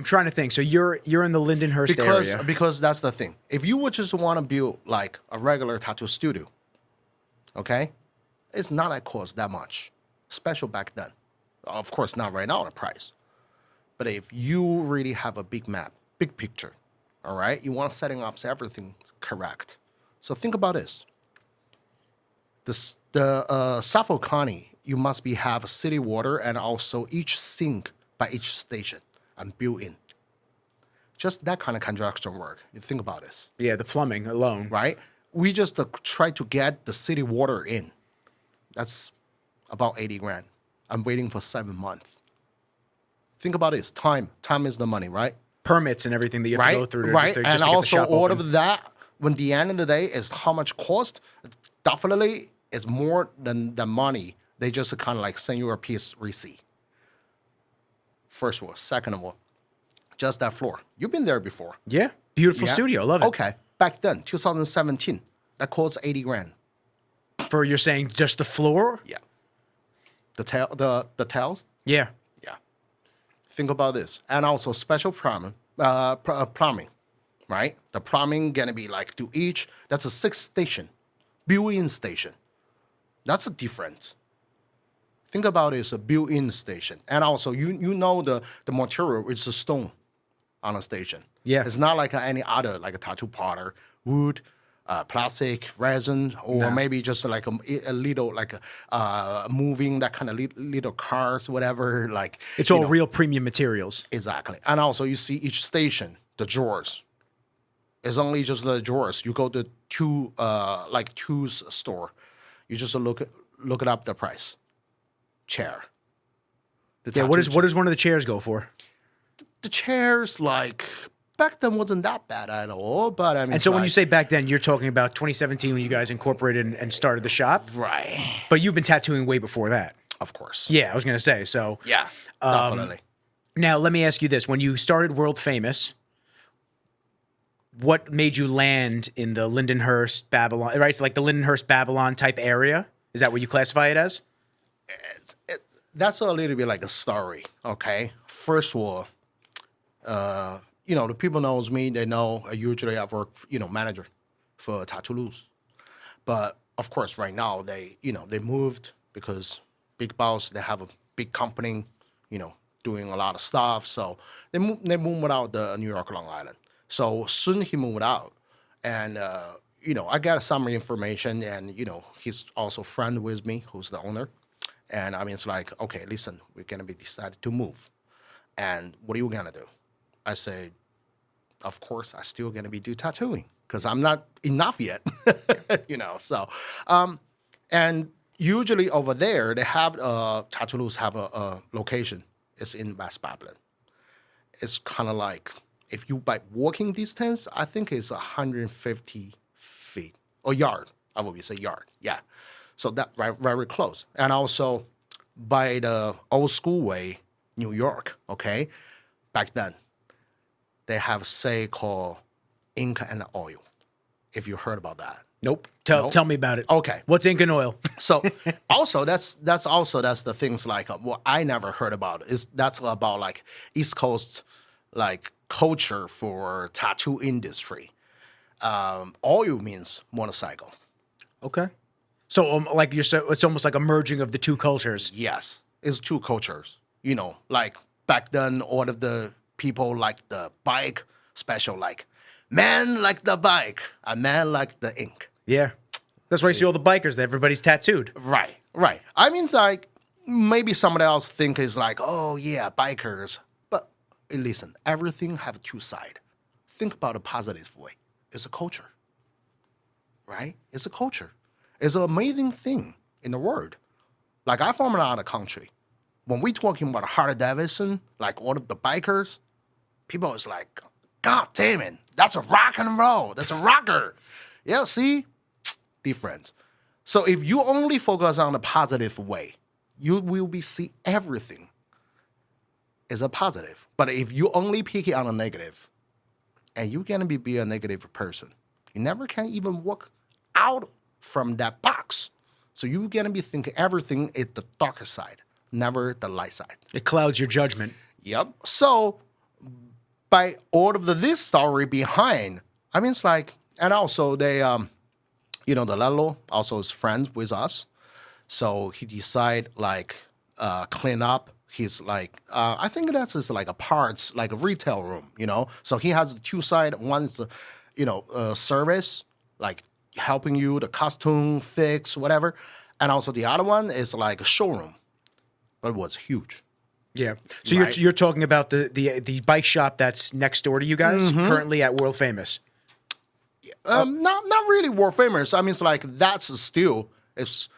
trying to think. So you're in the Lindenhurst area. Because that's the thing. If you would just want to build like a regular tattoo studio, okay, it's not that cost that much, especially back then. Of course, not right now the price. But if you really have a big map, big picture, all right, you want setting up everything correct. So think about this. The Suffolk County, you must have city water and also each sink by each station and built in. Just that kind of construction work. You think about this. Yeah, the plumbing alone. Right? We just try to get the city water in. That's about 80 grand. I'm waiting for 7 months. Think about this. Time. Time is the money, right? Permits and everything that you have to go through to, right. just And to get also the shop all open. of that, when the end of the day is how much cost, definitely is more than the money. They just kind of like send you a piece receipt. First of all. Second of all, just that floor. You've been there before. Yeah. Beautiful studio. Love it. Okay. Back then, 2017, that costs 80 grand. For you're saying just the floor? Yeah. The tiles? Yeah. Yeah. Think about this. And also special plumbing, right? The plumbing gonna be like to each, that's a 6-station, built-in station. That's a difference. Think about it as a built-in station. And also, you know the material is a stone on a station. Yeah. It's not like any other, like a tattoo parlor, wood, plastic, resin, or maybe just like a little, like moving, that kind of little cars, whatever. Like It's all real premium materials. Exactly. And also, you see each station, the drawers. It's only just the drawers. You go to two's store. You just look it up the price. Chair. Yeah, what does one of the chairs go for? The chairs, like, back then wasn't that bad at all, but I mean. And so when you say back then, you're talking about 2017 when you guys incorporated and started the shop? Right. But you've been tattooing way before that. Of course. Yeah, I was going to say, so. Yeah, definitely. Now, let me ask you this. When you started World Famous, what made you land in the Lindenhurst, Babylon, right? So like the Lindenhurst, Babylon type area? Is that what you classify it as? That's a little bit like a story, okay? First of all, the people knows me. They know usually I work, manager for Tattoo Loose. But of course, right now they moved because Big Boss, they have a big company, doing a lot of stuff. So they moved out the New York, Long Island. So soon he moved out, and I got some information, and he's also friend with me, who's the owner. And I mean, it's like, okay, listen, we're gonna be decided to move, and what are you gonna do? I say, of course, I still gonna be do tattooing because I'm not enough yet, So, and usually over there they have tattoos have a location. It's in West Babylon. It's kind of like if you by walking distance, I think it's 150 feet or yard. I would say yard, yeah. So that very close. And also by the old school way, New York, okay? Back then, they have say called ink and oil. If you heard about that. Nope. Tell me about it. Okay. What's ink and oil? So also that's the things like what I never heard about is that's about like East Coast like culture for tattoo industry. Oil means motorcycle. Okay. So it's almost like a merging of the two cultures. Yes, it's two cultures. Like back then, all of the people like the bike, special like man like the bike, a man like the ink. Yeah, that's why you see all the bikers. Everybody's tattooed. Right. I mean, like maybe somebody else think is like, oh yeah, bikers. But listen, everything have two sides. Think about a positive way. It's a culture, right? It's a culture. It's an amazing thing in the world. Like, I from another country. When we talking about Harley Davidson, like all of the bikers, people is like, God damn it, that's a rock and roll. That's a rocker. Yeah, see? Different. So if you only focus on the positive way, you will see everything is a positive. But if you only pick it on a negative, and you're going to be a negative person, you never can even walk out from that box. So you're going to be thinking everything is the darker side, never the light side. It clouds your judgment. Yep. So by all of this story behind, I mean, it's like, and also they, the Lalo also is friends with us. So he decide like clean up his like I think that's just like a parts like a retail room, So he has the two side. One is the service like helping you the costume fix whatever, and also the other one is like a showroom, but it was huge. Yeah. So Right. you're talking about the bike shop that's next door to you guys currently at World Famous. Not really world famous. I mean, it's like that's still it's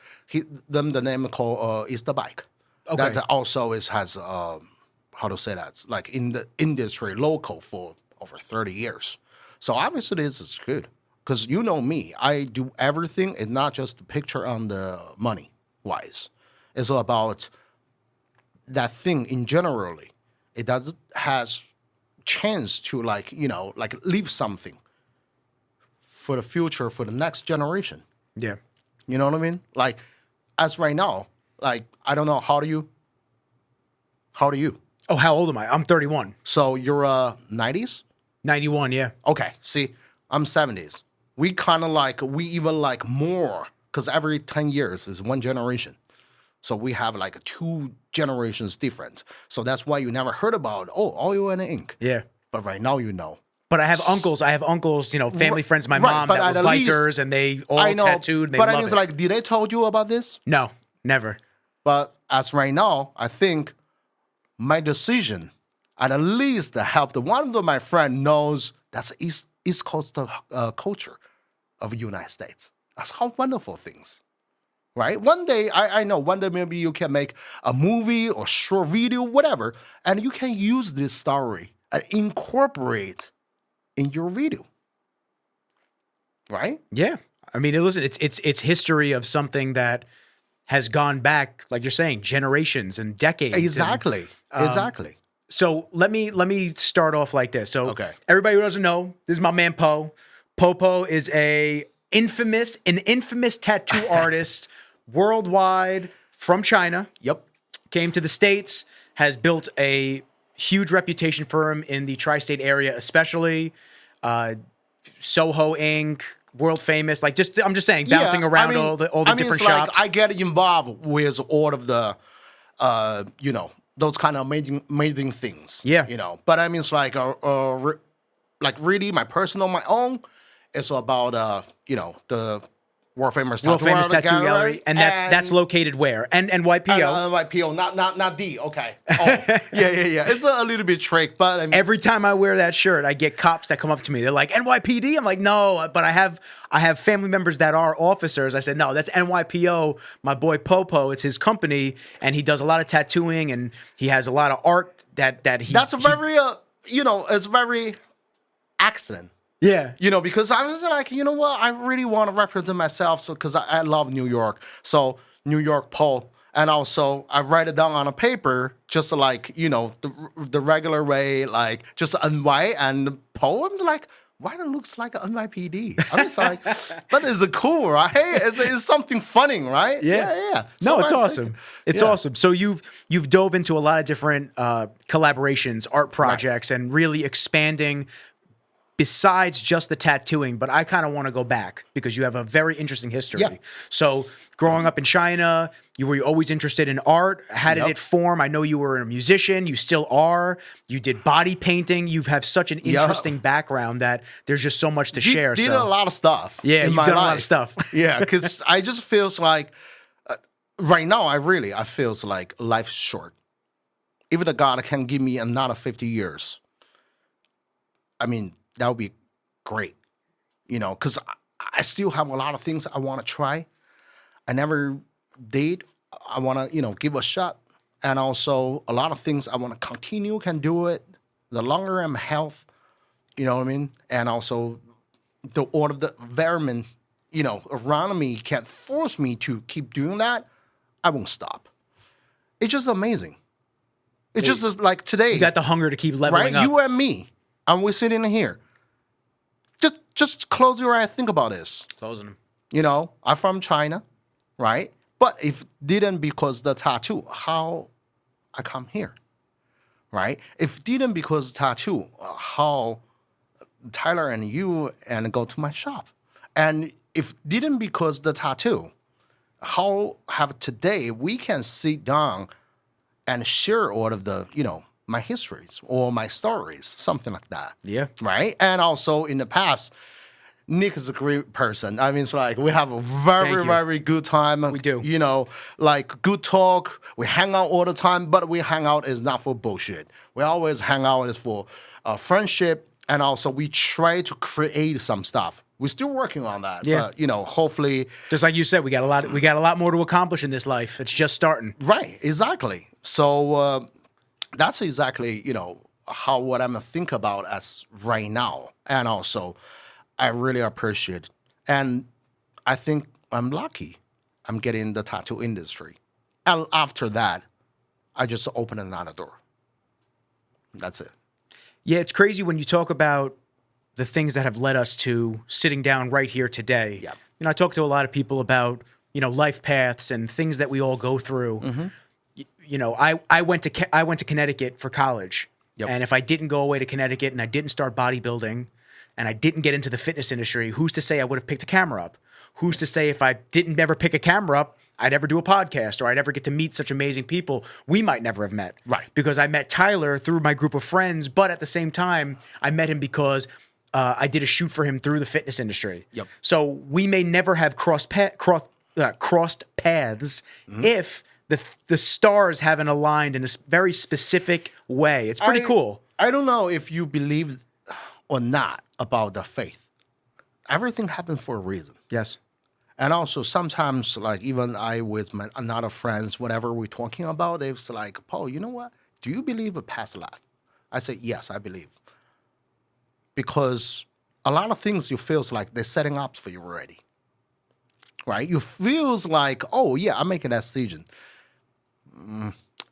the name called is the bike. Okay. That also has how to say that? It's like in the industry local for over 30 years. So obviously this is good because you know me, I do everything. It's not just the picture on the money wise. It's about that thing in generally. It does has chance to like leave something for the future, for the next generation. Yeah. You know what I mean? Like, as right now, like, I don't know, how old are you? Oh, how old am I? I'm 31. So you're 90s? 91, yeah. Okay, see, I'm 70s. We kind of like, we even like more, because every 10 years is one generation. So we have like 2 generations different. So that's why you never heard about, oil and ink. Yeah. But right now you know. But I have uncles, family friends of my Right, mom but that at were least- bikers and they all I know, tattooed and they but I love mean, it's it. like, did they told you about this? No, never. But as right now, I think my decision at least helped one of my friend knows that's East Coast culture of the United States. That's how wonderful things, right? One day, I know, one day maybe you can make a movie or short video, whatever, and you can use this story and incorporate in your video, right? Yeah. I mean, listen, it's history of something that has gone back, like you're saying, generations and decades. Exactly, exactly. So let me start off like this. So Okay. everybody who doesn't know, this is my man Poe. Popo is an infamous tattoo artist worldwide from China. Yep. Came to the States, has built a huge reputation for him in the tri-state area, especially Soho Inc., world famous. Like I'm just saying, bouncing around all the different it's shops. Like I get involved with all of the, those kind of amazing things. Yeah. But I mean, it's like, like really my own. It's about, the world famous Tattoo Gallery, and that's located where? And NYPO. NYPO, not D. Okay. Oh, yeah. It's a little bit trick, but I mean, Every time I wear that shirt, I get cops that come up to me. They're like, NYPD? I'm like, no, but I have family members that are officers. I said, no, that's NYPO. My boy Popo, it's his company, and he does a lot of tattooing, and he has a lot of art that he... that's a very, it's very accident. Yeah. Because I was like, you know what? I really want to represent myself, because I love New York. So New York Poe. And also, I write it down on a paper, just like, the regular way, like just NY and Poe. I'm like, why it looks like an NYPD? I mean, it's like, but it's cool, right? It's something funny, right? Yeah. So No, it's I awesome. It's yeah. awesome. So you've dove into a lot of different collaborations, art projects, and really expanding besides just the tattooing, but I kind of want to go back because you have a very interesting history. Yeah. So growing up in China, you were always interested in art. How did it form? I know you were a musician. You still are. You did body painting. You have such an interesting background that there's just so much to share. Did So a lot of stuff. yeah, in you've my done life. a lot of stuff. Yeah, because I just feels like right now I feels like life's short. If the God can give me another 50 years, I mean, that would be great, because I still have a lot of things I want to try. I never did. I want to, give a shot. And also a lot of things I want to continue, can do it. The longer I'm health, you know what I mean? And also all of the environment, around me can't force me to keep doing that. I won't stop. It's just amazing. It's just like today. You got the hunger to keep leveling right? up. You and me, and we're sitting here. Just close your eyes, think about this. Closing them. I'm from China, right? But if didn't because the tattoo, how I come here, right? If didn't because tattoo, how Tyler and you and go to my shop, and if didn't because the tattoo, how have today we can sit down and share all of the my histories or my stories, something like that. Yeah. Right. And also in the past, Nick is a great person. I mean, it's like we have a very, very good time. We do. Like good talk. We hang out all the time, but we hang out is not for bullshit. We always hang out is for friendship, and also we try to create some stuff. We're still working on that. Yeah. But, hopefully. Just like you said, we got a lot more to accomplish in this life. It's just starting. Right. Exactly. So that's exactly, what I'm think about as right now. And also, I really appreciate it. And I think I'm lucky I'm getting the tattoo industry. And after that, I just open another door. That's it. Yeah, it's crazy when you talk about the things that have led us to sitting down right here today. Yeah. I talk to a lot of people about, life paths and things that we all go through. I went to Connecticut for college. Yep. And if I didn't go away to Connecticut and I didn't start bodybuilding and I didn't get into the fitness industry, who's to say I would have picked a camera up? Who's to say if I didn't ever pick a camera up, I'd ever do a podcast or I'd ever get to meet such amazing people we might never have met. Right. Because I met Tyler through my group of friends, but at the same time, I met him because I did a shoot for him through the fitness industry. Yep. So we may never have crossed paths if the stars haven't aligned in a very specific way. It's pretty cool. I don't know if you believe or not about the faith. Everything happens for a reason. Yes. And also sometimes, like even I with my another friends, whatever we're talking about, it's like, Paul, you know what? Do you believe a past life? I say, yes, I believe. Because a lot of things you feels like they're setting up for you already. Right? You feels like, oh yeah, I'm making that decision.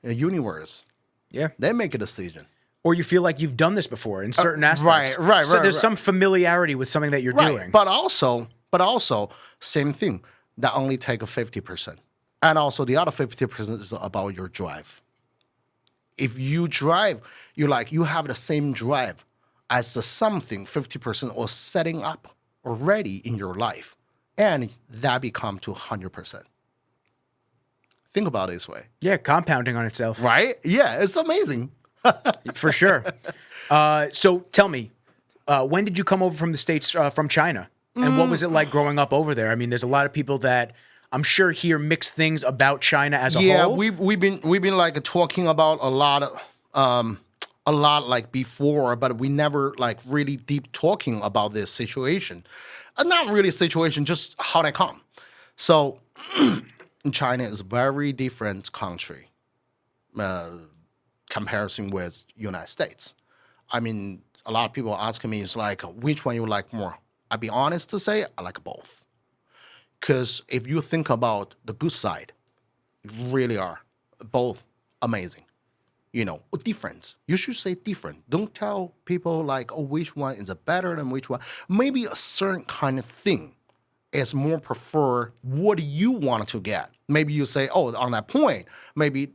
The universe, Yeah. they make a decision. Or you feel like you've done this before in certain aspects. Right. So there's some familiarity with something that you're doing. But also, same thing. That only take a 50%. And also the other 50% is about your drive. If you drive, you have the same drive as the something 50% or setting up already in your life. And that become to 100%. Think about it this way. Yeah, compounding on itself. Right? Yeah, it's amazing. For sure. So tell me, when did you come over from the States, from China? And what was it like growing up over there? I mean, there's a lot of people that I'm sure hear mixed things about China as a whole. Yeah, we've been like talking about a lot like before, but we never like really deep talking about this situation. Not really situation, just how they come. So China is a very different country comparison with United States. I mean, a lot of people asking me, it's like, which one you like more? I'll be honest to say, I like both. Because if you think about the good side, really are both amazing. Different. You should say different. Don't tell people like, oh, which one is better than which one. Maybe a certain kind of thing is more prefer what you want to get. Maybe you say, oh, on that point, maybe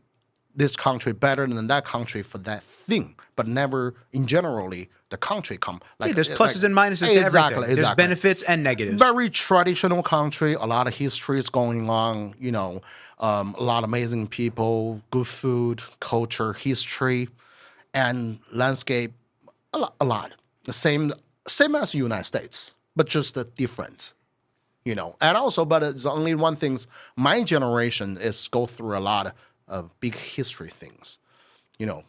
this country better than that country for that thing, but never in generally the country come. Like, there's pluses and minuses to everything. There's benefits and negatives. Very traditional country, a lot of history is going on, a lot of amazing people, good food, culture, history, and landscape, a lot. The same as the United States, but just the difference. And also, but it's only one thing. My generation is go through a lot of big history things,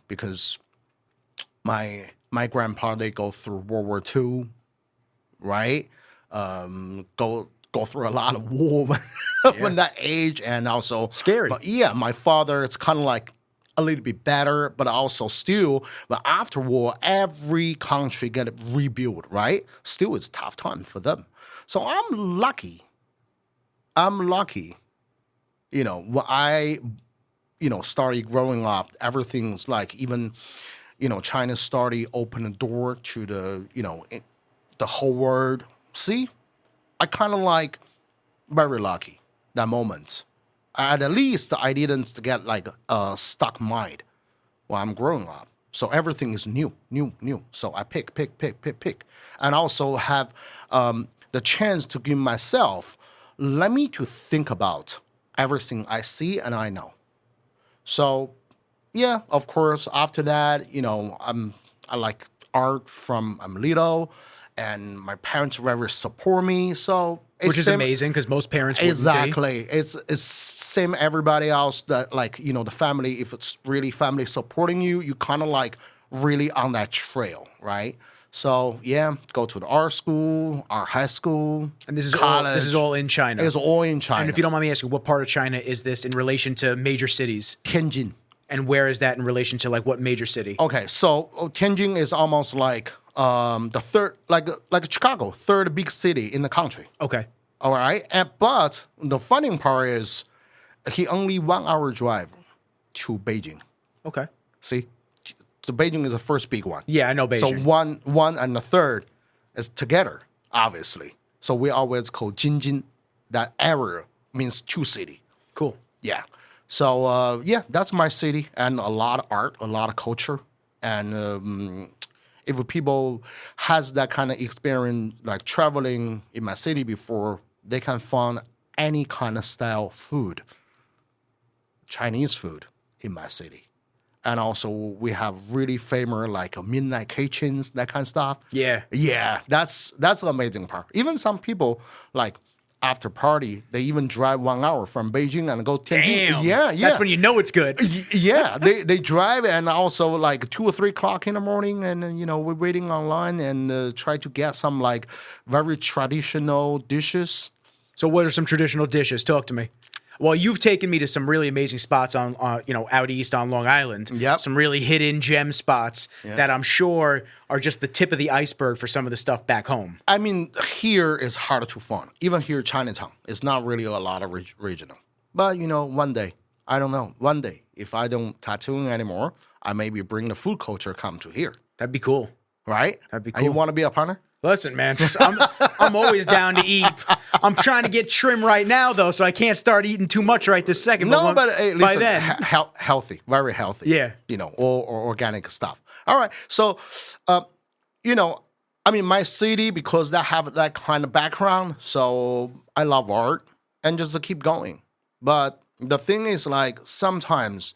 because my grandpa, they go through World War II, right? Go through a lot of war when that age, and also scary. But yeah, my father, it's kind of like a little bit better, but also still. But after war, every country get it rebuilt, right? Still, it's a tough time for them. So I'm lucky. When I, started growing up, everything's like even, China started opening the door to the, the whole world. See, I kind of like very lucky that moment. At least I didn't get like a stuck mind while I'm growing up. So everything is new. So I pick, and also have the chance to give myself, let me to think about everything I see and I know. So yeah, of course, after that, I like art from I'm little, and my parents very support me. So Which is amazing because most parents wouldn't be. exactly. It's same everybody else that like the family. If it's really family supporting you, you kind of like really on that trail, right? So yeah, go to the art school, art high school, And this is college. all in China. It's all in China. And if you don't mind me asking, what part of China is this in relation to major cities? Tianjin. And where is that in relation to like what major city? Okay, so Tianjin is almost like the third, like Chicago, third big city in the country. Okay. All right, but the funny part is, he only 1 hour drive to Beijing. Okay. See, so Beijing is the first big one. Yeah, I know So Beijing. one and the third is together, obviously. So we always call Jinjin. That area means two city. Cool. Yeah. So yeah, that's my city, and a lot of art, a lot of culture, and if people has that kind of experience, like traveling in my city before, they can find any kind of style food, Chinese food in my city. And also we have really famous like midnight kitchens, that kind of stuff. Yeah. Yeah, that's the amazing part. Even some people like after party, they even drive 1 hour from Beijing and go Tianjin. Damn. Yeah. That's when you know it's good. Yeah, they drive, and also like 2 or 3 o'clock in the morning, and we're waiting online and try to get some like very traditional dishes. So what are some traditional dishes? Talk to me. Well, you've taken me to some really amazing spots on, out east on Long Island. Yep. Some really hidden gem spots that I'm sure are just the tip of the iceberg for some of the stuff back home. I mean, here is harder to find. Even here, Chinatown, it's not really a lot of regional. But one day, I don't know. One day, if I don't tattooing anymore, I maybe bring the food culture come to here. That'd be cool. Right? That'd be And you cool. want to be a partner? Listen, man, I'm always down to eat. I'm trying to get trim right now, though, so I can't start eating too much right this second. No, but hey, by listen, then, healthy, very healthy. Yeah. All organic stuff. All right. So, I mean, my city, because that have that kind of background, so I love art and just to keep going. But the thing is, like, sometimes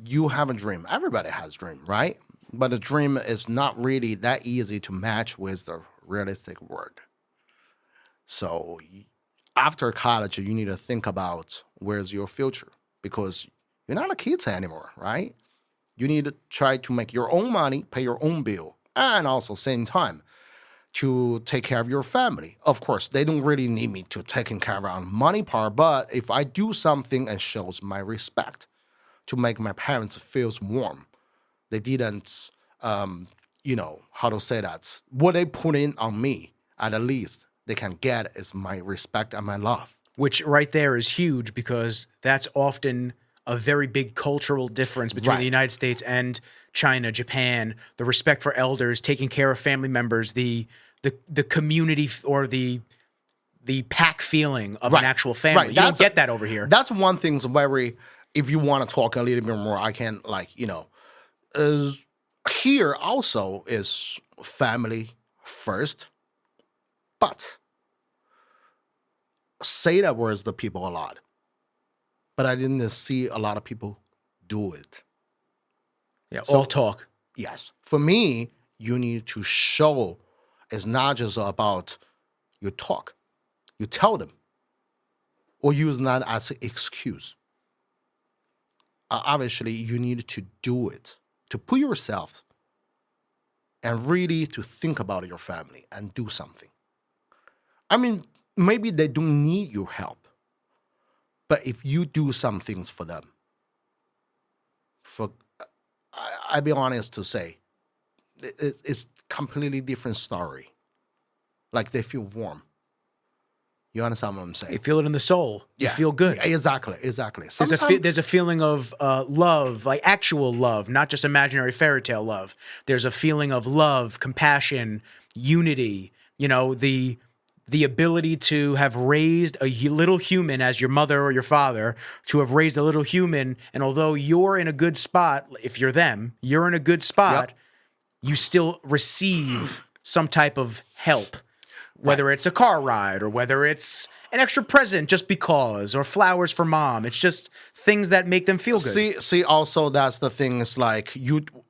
you have a dream. Everybody has a dream, right? But the dream is not really that easy to match with the realistic world. So after college, you need to think about where's your future, because you're not a kid anymore, right? You need to try to make your own money, pay your own bill, and also same time to take care of your family. Of course, they don't really need me to taking care of on money part, but if I do something and shows my respect to make my parents feel warm, they didn't, how to say that, what they put in on me, at least they can get is my respect and my love. which right there is huge because that's often a very big cultural difference between the United States and China, Japan, the respect for elders, taking care of family members, the community or the pack feeling of an actual family. You don't get that over here. That's one thing very, if you want to talk a little bit more, I can here also is family first, but say that words to people a lot. But I didn't see a lot of people do it. Yeah, all talk. Yes. For me, you need to show it's not just about you talk. You tell them. Or use that as an excuse. Obviously, you need to do it. To put yourself and really to think about your family and do something. I mean, maybe they don't need your help. But if you do some things for them, I'll be honest to say, it's completely different story. Like they feel warm. You understand what I'm saying? You feel it in the soul. You feel good. Exactly. There's a feeling of love, like actual love, not just imaginary fairy tale love. There's a feeling of love, compassion, unity. The the ability to have raised a little human as your mother or your father, to have raised a little human, and although you're in a good spot, if you're them, you're in a good spot, you still receive some type of help, whether it's a car ride or whether it's an extra present just because, or flowers for mom. It's just things that make them feel good. See, also that's the thing. It's like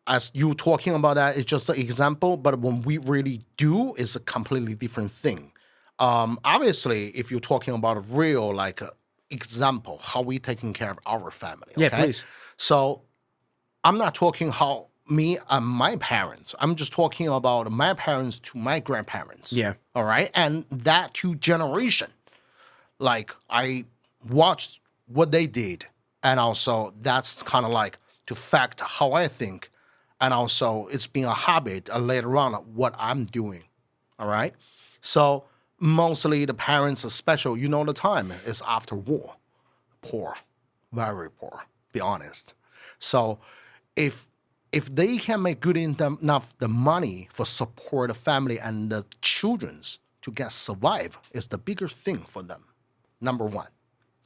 as you talking about that, it's just an example. But when we really do, it's a completely different thing. Obviously, if you're talking about a real like example, how we taking care of our family. Okay? Yeah, please. So I'm not talking how me and my parents. I'm just talking about my parents to my grandparents. Yeah. All right. And that two generation. Like I watched what they did. And also that's kind of like to fact how I think. And also it's been a habit later on what I'm doing. All right. So mostly the parents, especially, you know, the time is after war. Poor. Very poor. Be honest. So if they can make good enough the money for support the family and the children's to get survive is the bigger thing for them. Number one.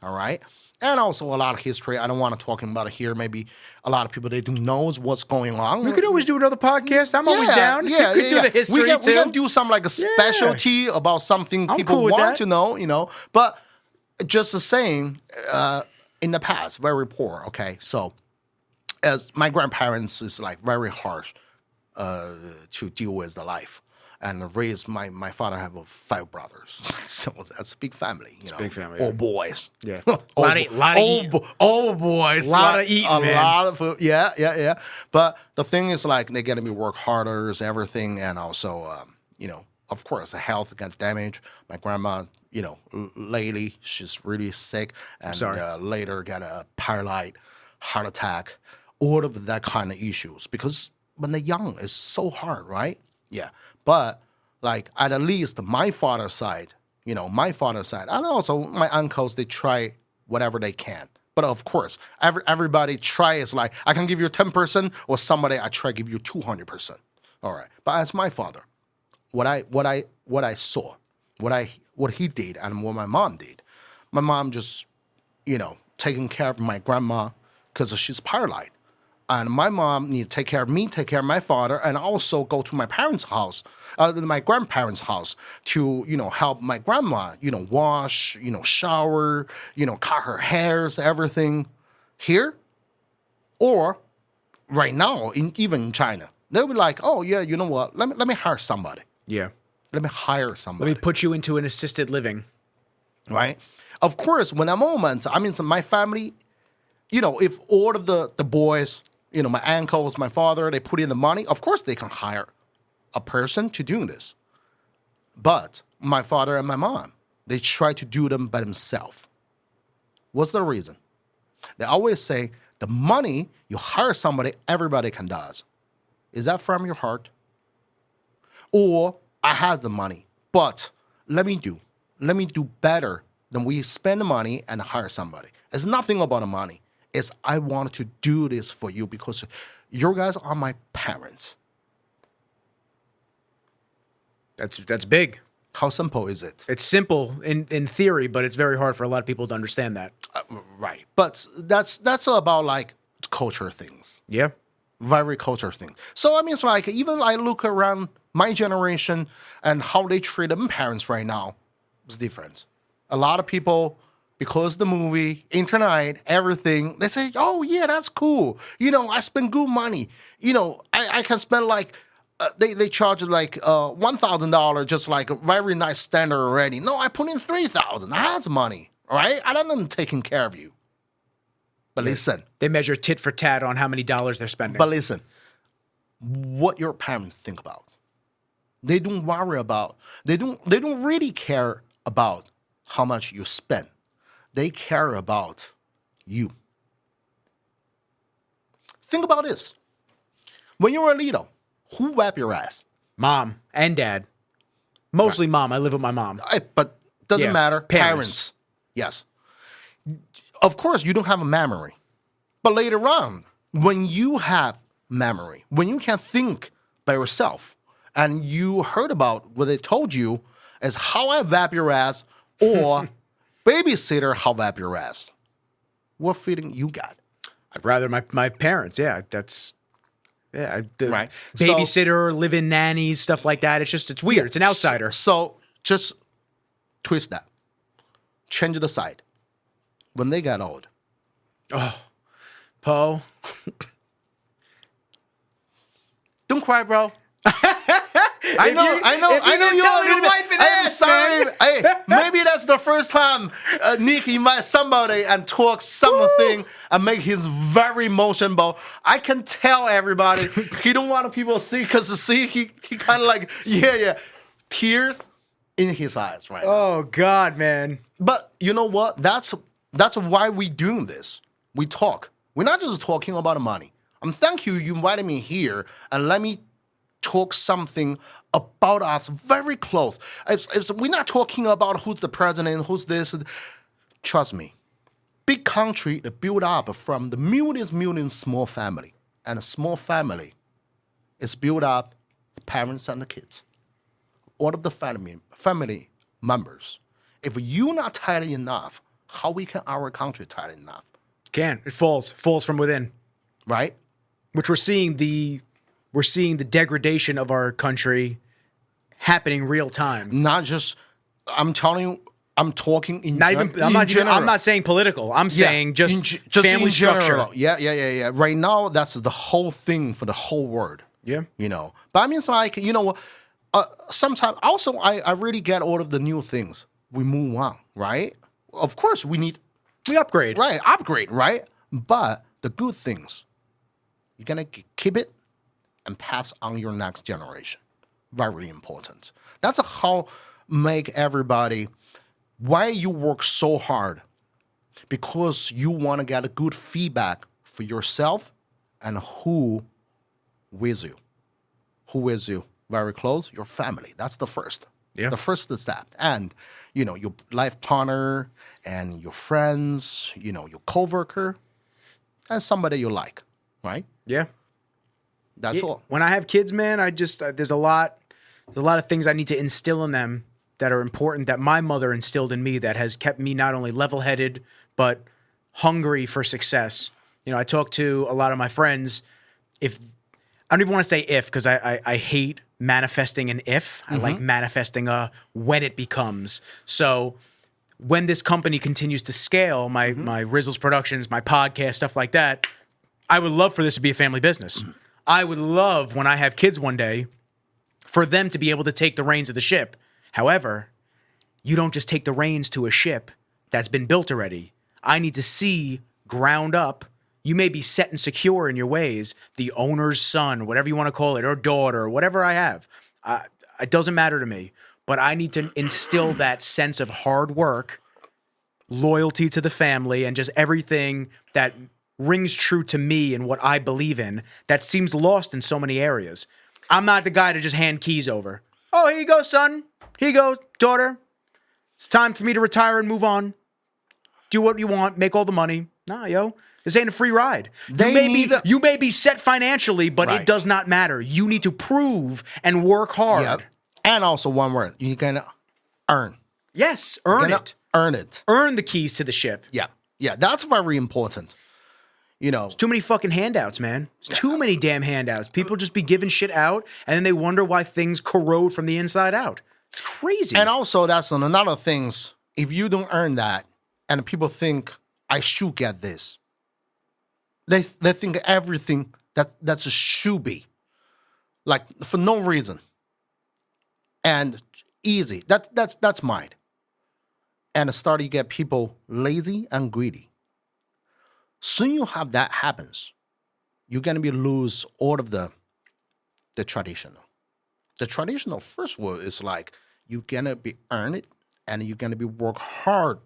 All right. And also a lot of history. I don't want to talk about it here. Maybe a lot of people, they don't know what's going on. We could always do another podcast. I'm always down. Yeah, we could do the history we too. can do some like a specialty about something people cool with want that. to know, you know. But just the same, in the past, very poor. Okay. So as my grandparents is like very harsh to deal with the life. And raise my father have 5 brothers, so that's a big family. You know, big family, all boys. Yeah, all boys. Lot of eating, a man. lot of food. Yeah. But the thing is, like, they get me work harder, everything, and also, you know, of course, the health got damaged. My grandma, you know, lately she's really sick, and later got a paralyzed, heart attack, all of that kind of issues. Because when they're young, it's so hard, right? Yeah. But, like, at least my father's side, you know, and also my uncles, they try whatever they can. But, of course, everybody tries, like, I can give you 10%, or somebody, I try to give you 200%. All right. But as my father, what I saw, what he did and what my mom did, my mom just, you know, taking care of my grandma because she's paralyzed. And my mom need to take care of me, take care of my father, and also go to my parents' house, my grandparents' house to, you know, help my grandma, you know, wash, you know, shower, you know, cut her hairs, everything here. Or right now, even in China, they'll be like, oh, yeah, you know what? Let me hire somebody. Yeah. Let me hire somebody. Let me put you into an assisted living. Right? Of course, when that moment, I mean, so my family, you know, if all of the boys, you know, my uncles, my father, they put in the money, of course they can hire a person to do this. But my father and my mom, they try to do them by themselves. What's the reason? They always say, the money, you hire somebody, everybody can does. Is that from your heart? Or, I have the money, but let me do better than we spend the money and hire somebody. It's nothing about the money. Is I want to do this for you because you guys are my parents. That's big. How simple is it? It's simple in theory, but it's very hard for a lot of people to understand that. Right. But that's about like culture things. Yeah. Very culture thing. So I mean, it's like even I look around my generation and how they treat them parents right now, it's different. A lot of people, because the movie, internet, everything, they say, oh, yeah, that's cool. You know, I spend good money. You know, I can spend like, they charge like $1,000, just like a very nice standard already. No, I put in $3,000. I have money, all right? I don't know them taking care of you. But listen. They measure tit for tat on how many dollars they're spending. But listen, what your parents think about. They don't worry about, they don't really care about how much you spend. They care about you. Think about this. When you were little, who wiped your ass? Mom and dad. Mostly mom. I live with my mom. But doesn't matter. Parents. Yes. Of course, you don't have a memory. But later on, when you have memory, when you can think by yourself, and you heard about what they told you, Is how I wrap your ass or babysitter how wrap your ass. What feeling you got? I'd rather my parents. Yeah, Right. Babysitter, live-in nannies, stuff like that. It's weird. It's an outsider. So just twist that. Change the side. When they got old. Oh, Poe. Don't cry, bro. I know you tell are me to wipe it I'm ass, sorry. man. Hey, maybe that's the first time Nick invite somebody and talk something and make his very emotional. I can tell everybody he don't want people to see because he kind of like yeah tears in his eyes right now. Oh God, man. But you know what? That's why we doing this. We talk. We're not just talking about the money. Thank you invited me here and let me talk something about us very close. We're not talking about who's the president, who's this. Trust me. Big country built up from the millions small family. And a small family is built up the parents and the kids. All of the family members. If you're not tight enough, how we can our country tight enough? It falls from within. Right? Which we're seeing the degradation of our country happening real time. Not just, I'm telling you, I'm talking in general. I'm not saying political. I'm saying just family structure. Yeah. Right now, that's the whole thing for the whole world. Yeah. You know, but I mean, it's like, you know, sometimes also I really get all of the new things. We move on, right? Of course, we upgrade. Right, upgrade, right? But the good things, you're going to keep it and pass on your next generation. Very important. That's how make everybody, why you work so hard. Because you want to get a good feedback for yourself and who with you. Who with you? Very close, your family. That's the first. Yeah. The first step. And, you know, your life partner and your friends, you know, your coworker, and somebody you like, right? Yeah. That's all. When I have kids, man, I just there's a lot of things I need to instill in them that are important that my mother instilled in me that has kept me not only level-headed but hungry for success. You know, I talk to a lot of my friends. I don't even want to say if because I hate manifesting an if. I like manifesting a when it becomes. So when this company continues to scale, my Rizzles Productions, my podcast, stuff like that, I would love for this to be a family business. I would love when I have kids one day for them to be able to take the reins of the ship. However, you don't just take the reins to a ship that's been built already. I need to see ground up. You may be set and secure in your ways, the owner's son, whatever you want to call it, or daughter, or whatever I have. It doesn't matter to me, but I need to instill that sense of hard work, loyalty to the family, and just everything that rings true to me and what I believe in that seems lost in so many areas. I'm not the guy to just hand keys over. Oh, here you go, son. Here you go, daughter. It's time for me to retire and move on. Do what you want, make all the money. Nah, yo. This ain't a free ride. You may be set financially, but it does not matter. You need to prove and work hard. Yep. And also one word. You're going to earn. Yes, earn it. Earn it. Earn the keys to the ship. Yeah. Yeah, that's very important. You know. Too many fucking handouts, man. Too many damn handouts. People just be giving shit out, and then they wonder why things corrode from the inside out. It's crazy. And also, that's another thing. If you don't earn that, and people think, I should get this. They think everything that's a should be. Like, for no reason. And easy. That's mine. And start you get people lazy and greedy. Soon you have that happens, you're gonna be lose all of the traditional. The traditional first word is like you're gonna be earn it and you're gonna be work hard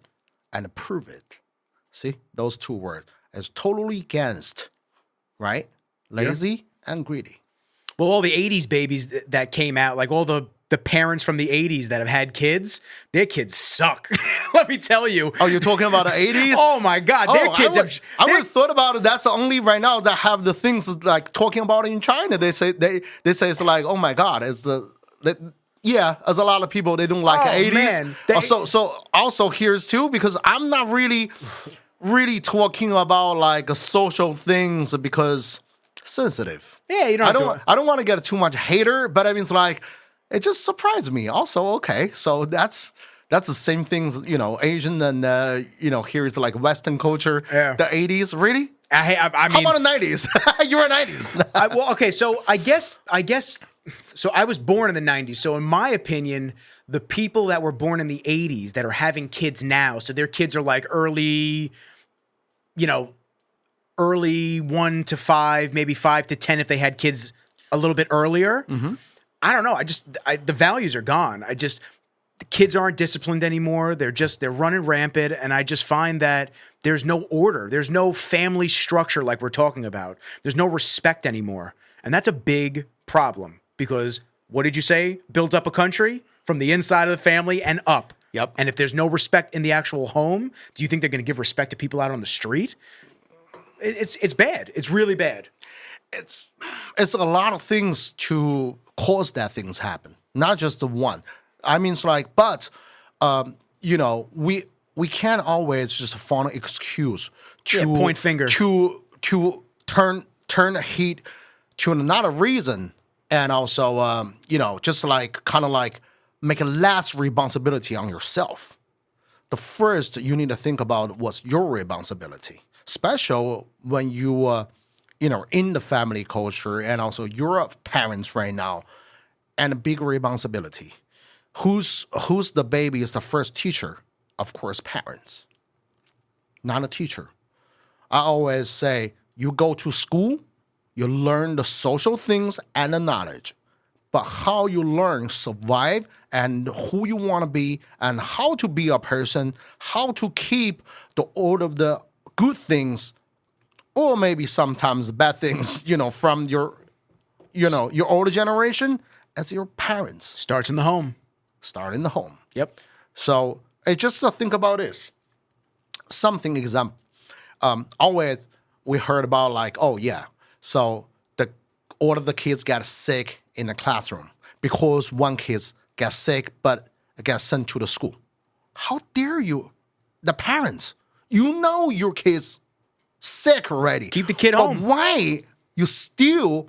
and prove it. See, those two words is totally against, right? Lazy and greedy. Well, all the 80s babies that came out, like all the parents from the 80s that have had kids, their kids suck. Let me tell you. Oh, you're talking about the 80s? Oh, my God. Their kids I would have thought about it. That's the only right now that have the things like talking about in China. They say it's like, oh, my God. It's yeah, as a lot of people, they don't like Oh, 80s. man. So also here's too, because I'm not really talking about like social things because sensitive. Yeah, you don't have to. I don't want to get too much hater, but I mean, it's like, it just surprised me. Also, okay, so that's the same thing, Asian and here is like Western culture. Yeah. The 80s, really? I mean, How about the 90s? You were 90s. well, okay, so I guess, so I was born in the 90s. So in my opinion, the people that were born in the 80s that are having kids now, so their kids are like early 1 to 5, maybe 5 to 10 if they had kids a little bit earlier. Mm-hmm. I don't know. The values are gone. The kids aren't disciplined anymore. They're running rampant. And I just find that there's no order. There's no family structure like we're talking about. There's no respect anymore. And that's a big problem because what did you say? Build up a country from the inside of the family and up. Yep. And if there's no respect in the actual home, do you think they're going to give respect to people out on the street? It's bad. It's really bad. It's a lot of things to cause that things happen, not just the one. I mean, it's like, but we can't always just find an excuse to point finger to turn heat to another reason, and also just like kind of like make a less responsibility on yourself. The first you need to think about what's your responsibility, especially when you in the family culture and also your parents right now, and a big responsibility. Who's the baby is the first teacher? Of course, parents, not a teacher. I always say you go to school, you learn the social things and the knowledge, but how you learn, survive, and who you want to be, and how to be a person, how to keep all of the good things, or maybe sometimes bad things, from your older generation, as your parents. Starts in the home. Start in the home. Yep. So just think about this. Something example. Always we heard about like, oh yeah, so all of the kids got sick in the classroom because one kid got sick but got sent to the school. How dare you, the parents? You know your kids sick already. Keep the kid home. But why you still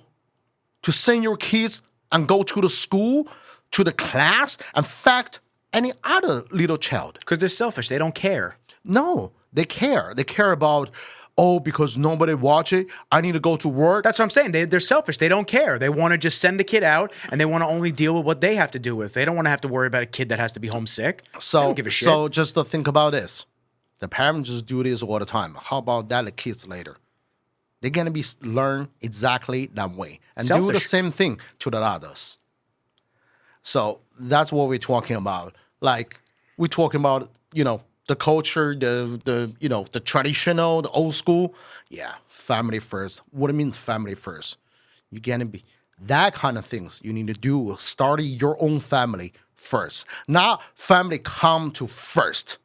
to send your kids and go to the school, to the class, and fact any other little child? Because they're selfish. They don't care. No, they care. They care about, because nobody watch it, I need to go to work. That's what I'm saying. They're selfish. They don't care. They want to just send the kid out, and they want to only deal with what they have to do with. They don't want to have to worry about a kid that has to be homesick. So, they don't give a shit. So just to think about this. The parents just do this all the time. How about that the kids later? They're going to learn exactly that way. And do the same thing to the others. So that's what we're talking about. Like, we're talking about, the culture, the traditional, the old school. Yeah, family first. What do you mean family first? You're going to be that kind of things you need to do. Starting your own family first. Not family come to first.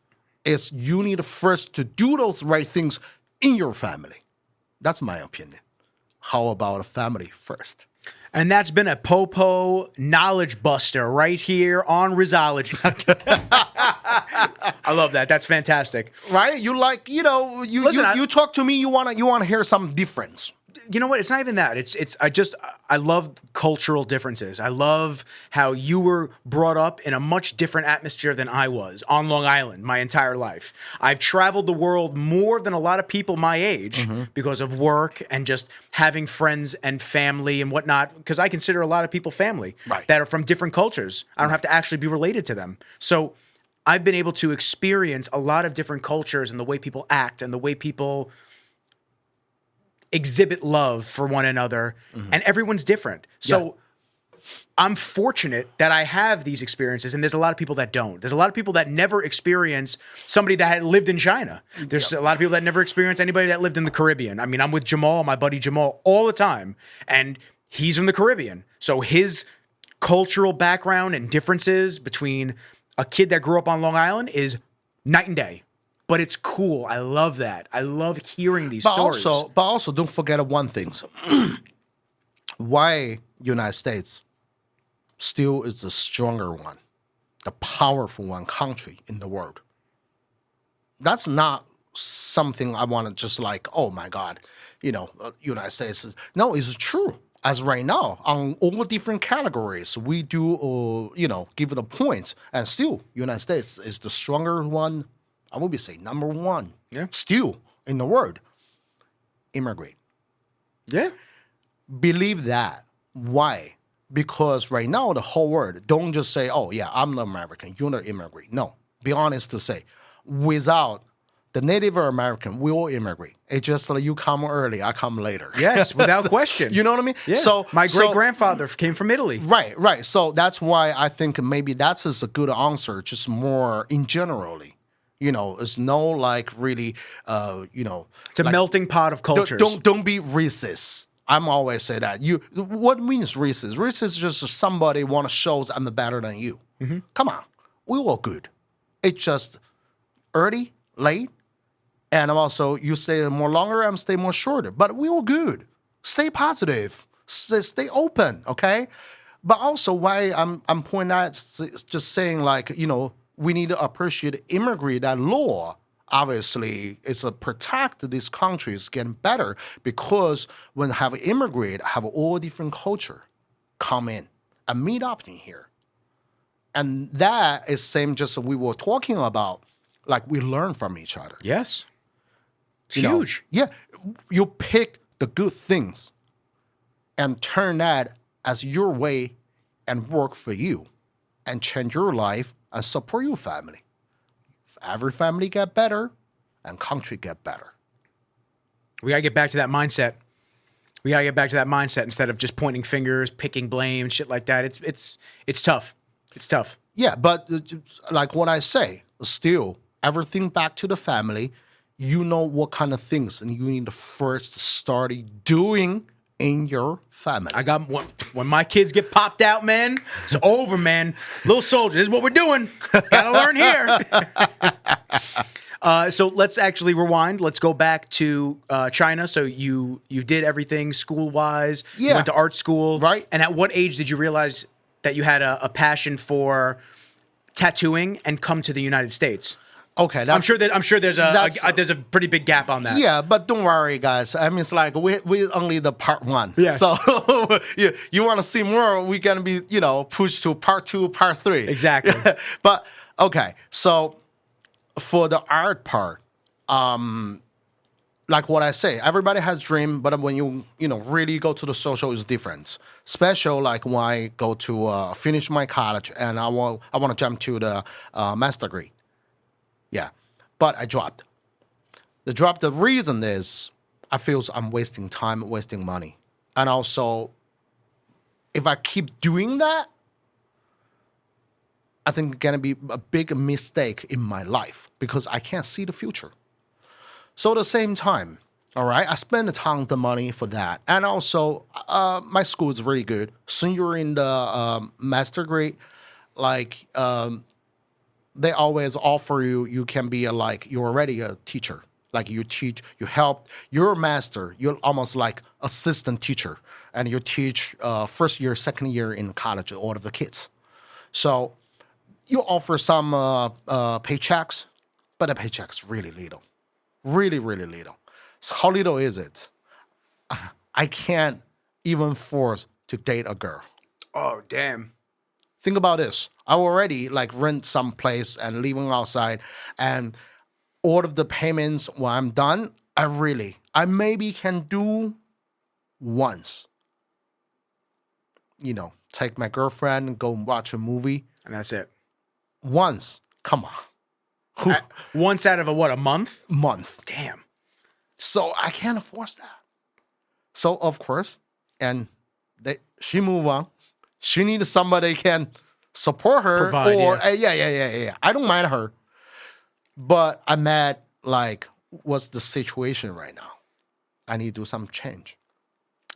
It's you need first to do those right things in your family. That's my opinion. How about a family first? And that's been a Popo knowledge buster right here on Rizology. I love that. That's fantastic. Right? You like, Listen, you talk to me, you wanna hear some difference. You know what? It's not even that. I love cultural differences. I love how you were brought up in a much different atmosphere than I was on Long Island my entire life. I've traveled the world more than a lot of people my age because of work and just having friends and family and whatnot, because I consider a lot of people family that are from different cultures. I don't have to actually be related to them. So I've been able to experience a lot of different cultures and the way people act and the way people exhibit love for one another, and everyone's different. So I'm fortunate that I have these experiences, and there's a lot of people that don't. There's a lot of people that never experience somebody that had lived in China. There's a lot of people that never experience anybody that lived in the Caribbean. I mean, I'm with Jamal, my buddy Jamal, all the time, and he's from the Caribbean. So his cultural background and differences between a kid that grew up on Long Island is night and day. But it's cool. I love that. I love hearing these stories. But also, don't forget one thing. Why United States? still is the stronger one, the powerful one country in the world. That's not something I want to just like, oh my God, United States. No, it's true. As right now, on all different categories, we do, give it a point. And still, United States is the stronger one. I would say number one. Yeah. Still in the world. Immigrate. Yeah. Believe that. Why? Because right now, the whole world, don't just say, oh, yeah, I'm an American, you're an immigrant. No. Be honest to say, without the Native American, we all immigrate. It's just like you come early, I come later. Yes, without question. You know what I mean? Yeah. So my great-grandfather came from Italy. Right. So that's why I think maybe that's just a good answer, just more in generally. It's no like really, It's a melting pot of cultures. Don't be racist. I'm always say that. What means racist? Racist is just somebody want to show I'm better than you. Mm-hmm. Come on, we all good. It's just early, late, and also you stay more longer, I'm stay more shorter. But we all good. Stay positive. Stay open. Okay. But also why I'm pointing out, just saying like we need to appreciate immigrant that law. Obviously, it's a protect these countries getting better because when have immigrant, have all different culture come in and meet up in here. And that is same just we were talking about, like we learn from each other. Yes. It's huge. Yeah. You pick the good things and turn that as your way and work for you and change your life and support your family. Every family get better and country get better. We got to get back to that mindset. Instead of just pointing fingers, picking blame, shit like that. It's tough. It's tough. Yeah, but like what I say, still everything back to the family. You know what kind of things and you need to first start doing in your family. I got one. When my kids get popped out, man, it's over, man. Little soldier, this is what we're doing. Gotta learn here. So let's actually rewind. Let's go back to China. So you did everything school-wise. Yeah. You went to art school. Right. And at what age did you realize that you had a passion for tattooing and come to the United States? Okay, I'm sure there's a pretty big gap on that. Yeah, but don't worry, guys. I mean, it's like we only the part one. Yes. So you want to see more? We're gonna be pushed to part 2, part 3. Exactly. But okay, so for the art part, like what I say, everybody has dream, but when you really go to the social, is different. Special like when I go to finish my college and I want to jump to the master degree. Yeah, but I dropped. The reason is I feel I'm wasting time, wasting money. And also, if I keep doing that, I think it's going to be a big mistake in my life because I can't see the future. So at the same time, all right, I spend a ton of the money for that. And also, my school is really good. Soon you're in the master degree, like... they always offer you can be you're already a teacher. Like you teach, you help, you're a master, you're almost like assistant teacher. And you teach first year, second year in college, all of the kids. So you offer some paychecks, but the paycheck's really little. Really, really little. So how little is it? I can't even force to date a girl. Oh, damn. Think about this. I already rent some place and living outside, and all of the payments when I'm done, I maybe can do once. Take my girlfriend and go and watch a movie. And that's it. Once. Come on. Once out of a month? Month. Damn. So I can't afford that. So of course, and she move on. She needs somebody can support her. Provide, or yeah. Yeah. I don't mind her. But I'm at what's the situation right now? I need to do some change.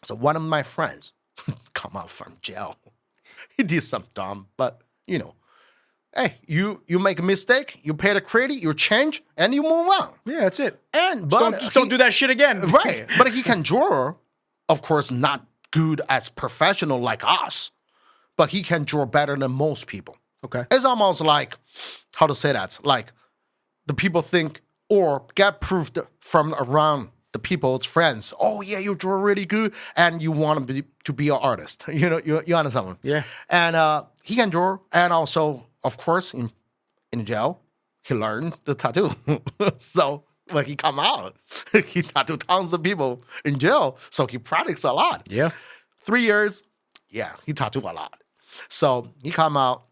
So one of my friends come out from jail. He did some dumb, but hey, you make a mistake, you pay the credit, you change, and you move on. Yeah, that's it. And don't do that shit again. Right. But he can draw, of course, not good as professional like us. but he can draw better than most people. Okay. It's almost like, how to say that? Like the people think or get proved from around the people's friends. Oh yeah, you draw really good, and you want to be an artist. You know, you understand? Yeah. And he can draw, and also, of course, in jail, he learned the tattoo. So when he come out, he tattooed tons of people in jail. So he practiced a lot. Yeah. 3 years, yeah, he tattooed a lot. So he come out.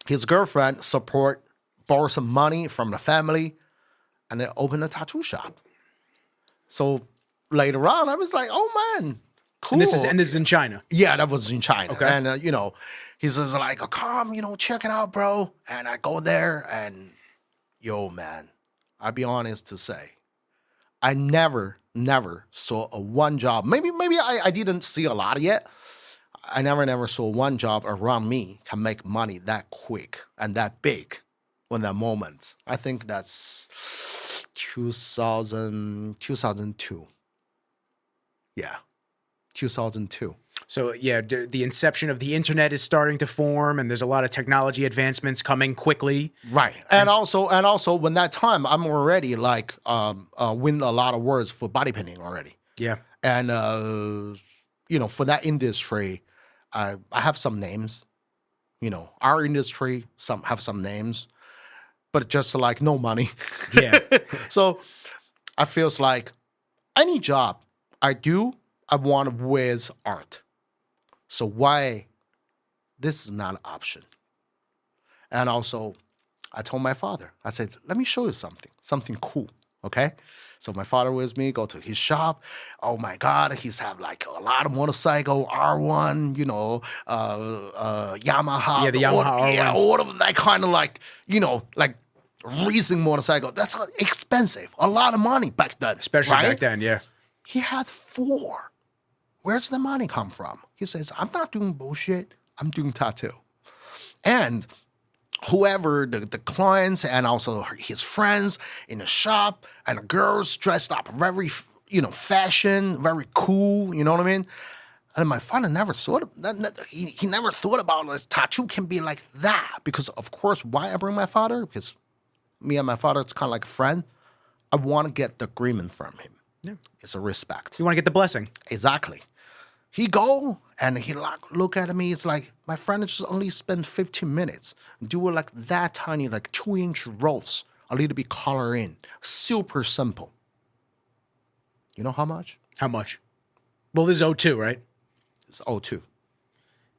His girlfriend borrow some money from the family, and then open a tattoo shop. So later on, I was like, oh man, cool. And this is in China. Yeah, that was in China. Okay. And, he says like, oh, come, check it out, bro. And I go there and, yo, man, I'll be honest to say, I never saw a one job. Maybe I didn't see a lot yet. I never saw one job around me can make money that quick and that big when that moment. I think that's 2002. Yeah, 2002. So yeah, the inception of the internet is starting to form, and there's a lot of technology advancements coming quickly. Right, and also when that time I'm already like win a lot of awards for body painting already. Yeah, and for that industry, I have some names. Our industry have some names, but just like no money. Yeah. So I feels like any job I do, I want with art. So why this is not an option? And also, I told my father, I said, let me show you something cool, okay? So my father with me, go to his shop. Oh my God, he's have like a lot of motorcycle, R1, Yamaha. Yeah, the Yamaha R1s. Yeah, all of that kind of like, like racing motorcycle. That's expensive, a lot of money back then. Especially right? back then, yeah. He had 4. Where's the money come from? He says, I'm not doing bullshit. I'm doing tattoo. And whoever, the clients and also his friends in the shop and the girls dressed up very, fashion, very cool, you know what I mean? And my father never thought of that. He never thought about like, tattoo can be like that. Because, of course, why I bring my father? Because me and my father, it's kind of like a friend. I want to get the agreement from him. Yeah. It's a respect. You want to get the blessing. Exactly. He go and he look at me. It's like, my friend just only spent 15 minutes. Do it like that tiny, like 2-inch rolls. A little bit color in. Super simple. You know how much? How much? Well, this is 02, right? It's 02.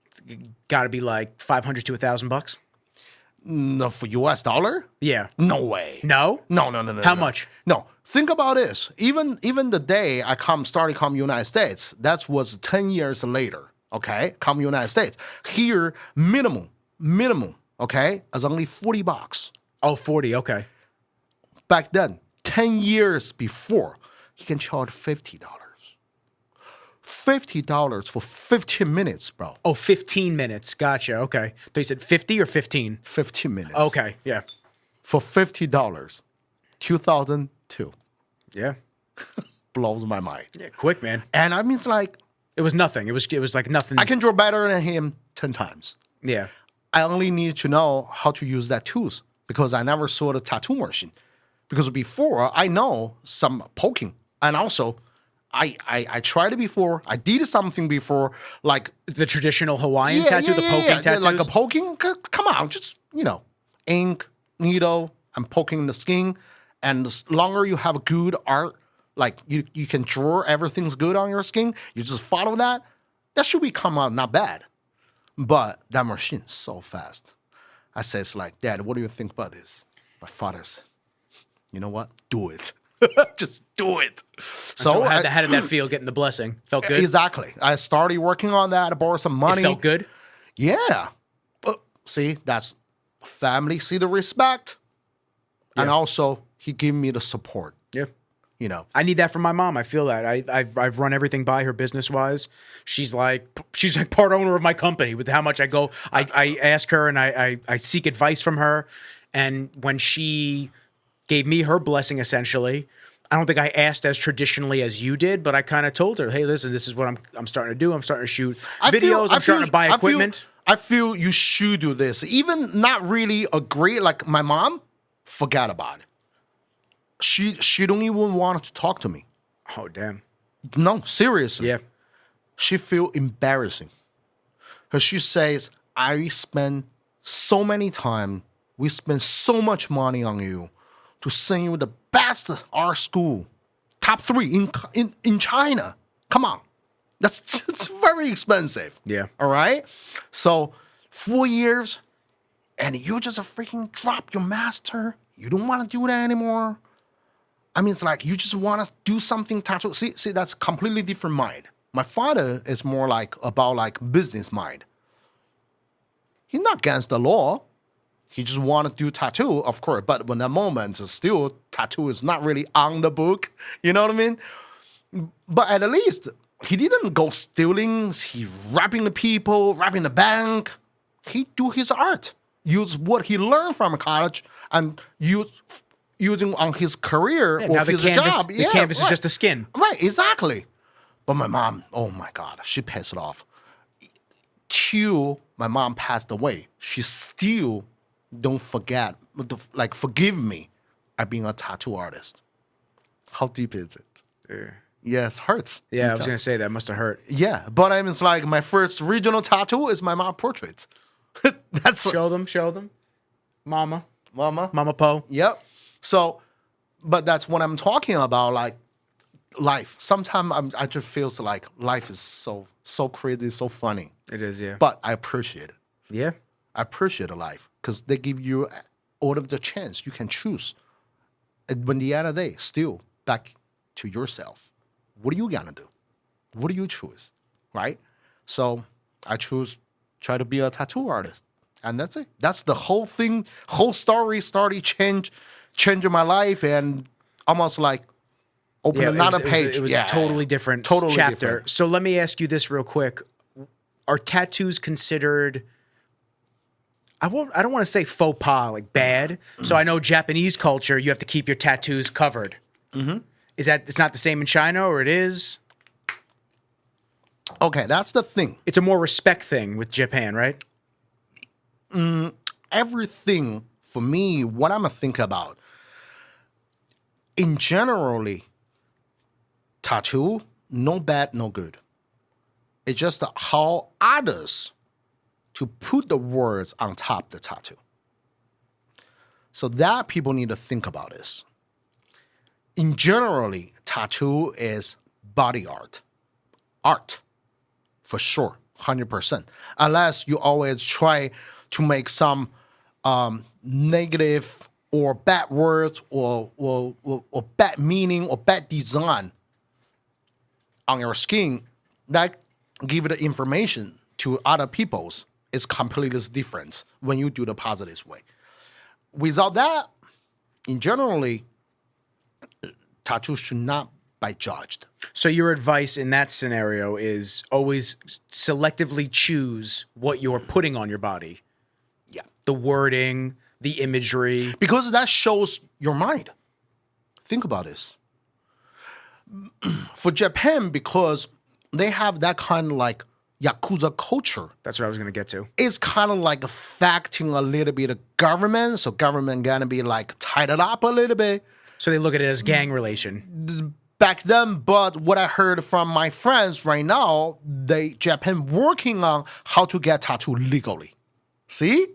It's got to be like $500 to $1,000. No, for US dollar? Yeah. No way. No? No. How much? No. Think about this. Even the day I started come United States, that was 10 years later. Okay, come United States. Here, minimum, okay, is only $40. Oh, 40, okay. Back then, 10 years before, he can charge $50. $50 for 15 minutes, bro. Oh, 15 minutes. Gotcha. Okay. So you said 50 or 15? 15 minutes. Okay. Yeah. For $50. 2002. Yeah. Blows my mind. Yeah. Quick, man. And I mean, it's like, it was nothing. It was like nothing. I can draw better than him 10 times. Yeah. I only need to know how to use that tools because I never saw the tattoo machine. Because before, I know some poking. And also, I tried it before. I did something before, like the traditional Hawaiian tattoo, the poking tattoos. Like a poking. Come on, just ink, needle, and poking the skin. And the longer you have good art, like you can draw everything's good on your skin. You just follow that. That should be come out not bad. But that machine is so fast. I says like, Dad, what do you think about this? My father said, you know what? Do it. Just do it. So how did that feel getting the blessing? Felt good? Exactly. I started working on that. I borrowed some money. It felt good? Yeah. But see, that's family. See the respect? Yeah. And also, he gave me the support. Yeah. I need that from my mom. I feel that. I've run everything by her business-wise. She's like part owner of my company with how much I go. I ask her and I seek advice from her. And when she gave me her blessing, essentially, I don't think I asked as traditionally as you did, but I kind of told her, hey, listen, this is what I'm starting to do. I'm starting to shoot videos. I'm starting to buy equipment. I feel you should do this. Even not really agree, like my mom, forget about it. She don't even want to talk to me. Oh, damn. No, seriously. Yeah. She feel embarrassing. Because she says, I spend so many time, we spend so much money on you to send you the best art school, top 3 in China. Come on. It's very expensive. Yeah. All right? So 4 years, and you just freaking drop your master. You don't want to do that anymore. I mean, it's like you just want to do something tattoo. See, that's completely different mind. My father is more like about like business mind. He's not against the law. He just want to do tattoo, of course. But when that moment, still tattoo is not really on the book. You know what I mean? But at least he didn't go stealing. He robbing the people, robbing the bank. He do his art. Use what he learned from college and using on his career or now his the canvas, job. The canvas is just the skin. Right, exactly. But my mom, oh my God, she pissed it off. Till my mom passed away, she still don't forget, like forgive me at being a tattoo artist. How deep is it? Yeah. Yes, hurts. Yeah, I was going to say that must have hurt. Yeah, but I mean, it's like my first regional tattoo is my mom portrait. That's Show them. Mama Po. Yep. So, but that's what I'm talking about, like life. Sometimes I just feels like life is so crazy, so funny. It is, yeah. But I appreciate it. Yeah. I appreciate life because they give you all of the chance. You can choose. And when the end of the day, still back to yourself. What are you gonna do? What do you choose? Right? So I choose try to be a tattoo artist. And that's it. That's the whole thing, whole story started changing my life and almost like open another page. It was a totally different Totally chapter. different. So let me ask you this real quick. Are tattoos considered, I don't want to say faux pas, like bad. So I know Japanese culture, you have to keep your tattoos covered. Mm-hmm. Is that, it's not the same in China, or it is? Okay, that's the thing. It's a more respect thing with Japan, right? Everything for me, what I'm gonna think about, in generally, tattoo, no bad, no good. It's just how others to put the words on top of the tattoo. So that people need to think about this. In generally, tattoo is body art. Art, for sure, 100%. Unless you always try to make some negative or bad words or bad meaning or bad design on your skin that give the information to other people's is completely different when you do the positive way. Without that, in generally, tattoos should not be judged. So your advice in that scenario is always selectively choose what you're putting on your body. Yeah. The wording, the imagery. Because that shows your mind. Think about this. For Japan, because they have that kind of like Yakuza culture, That's what I was going to get to. it's kind of like affecting a little bit of government. So government gonna be like tied it up a little bit. So they look at it as gang relation. Back then, but what I heard from my friends right now, Japan working on how to get tattoo legally. See?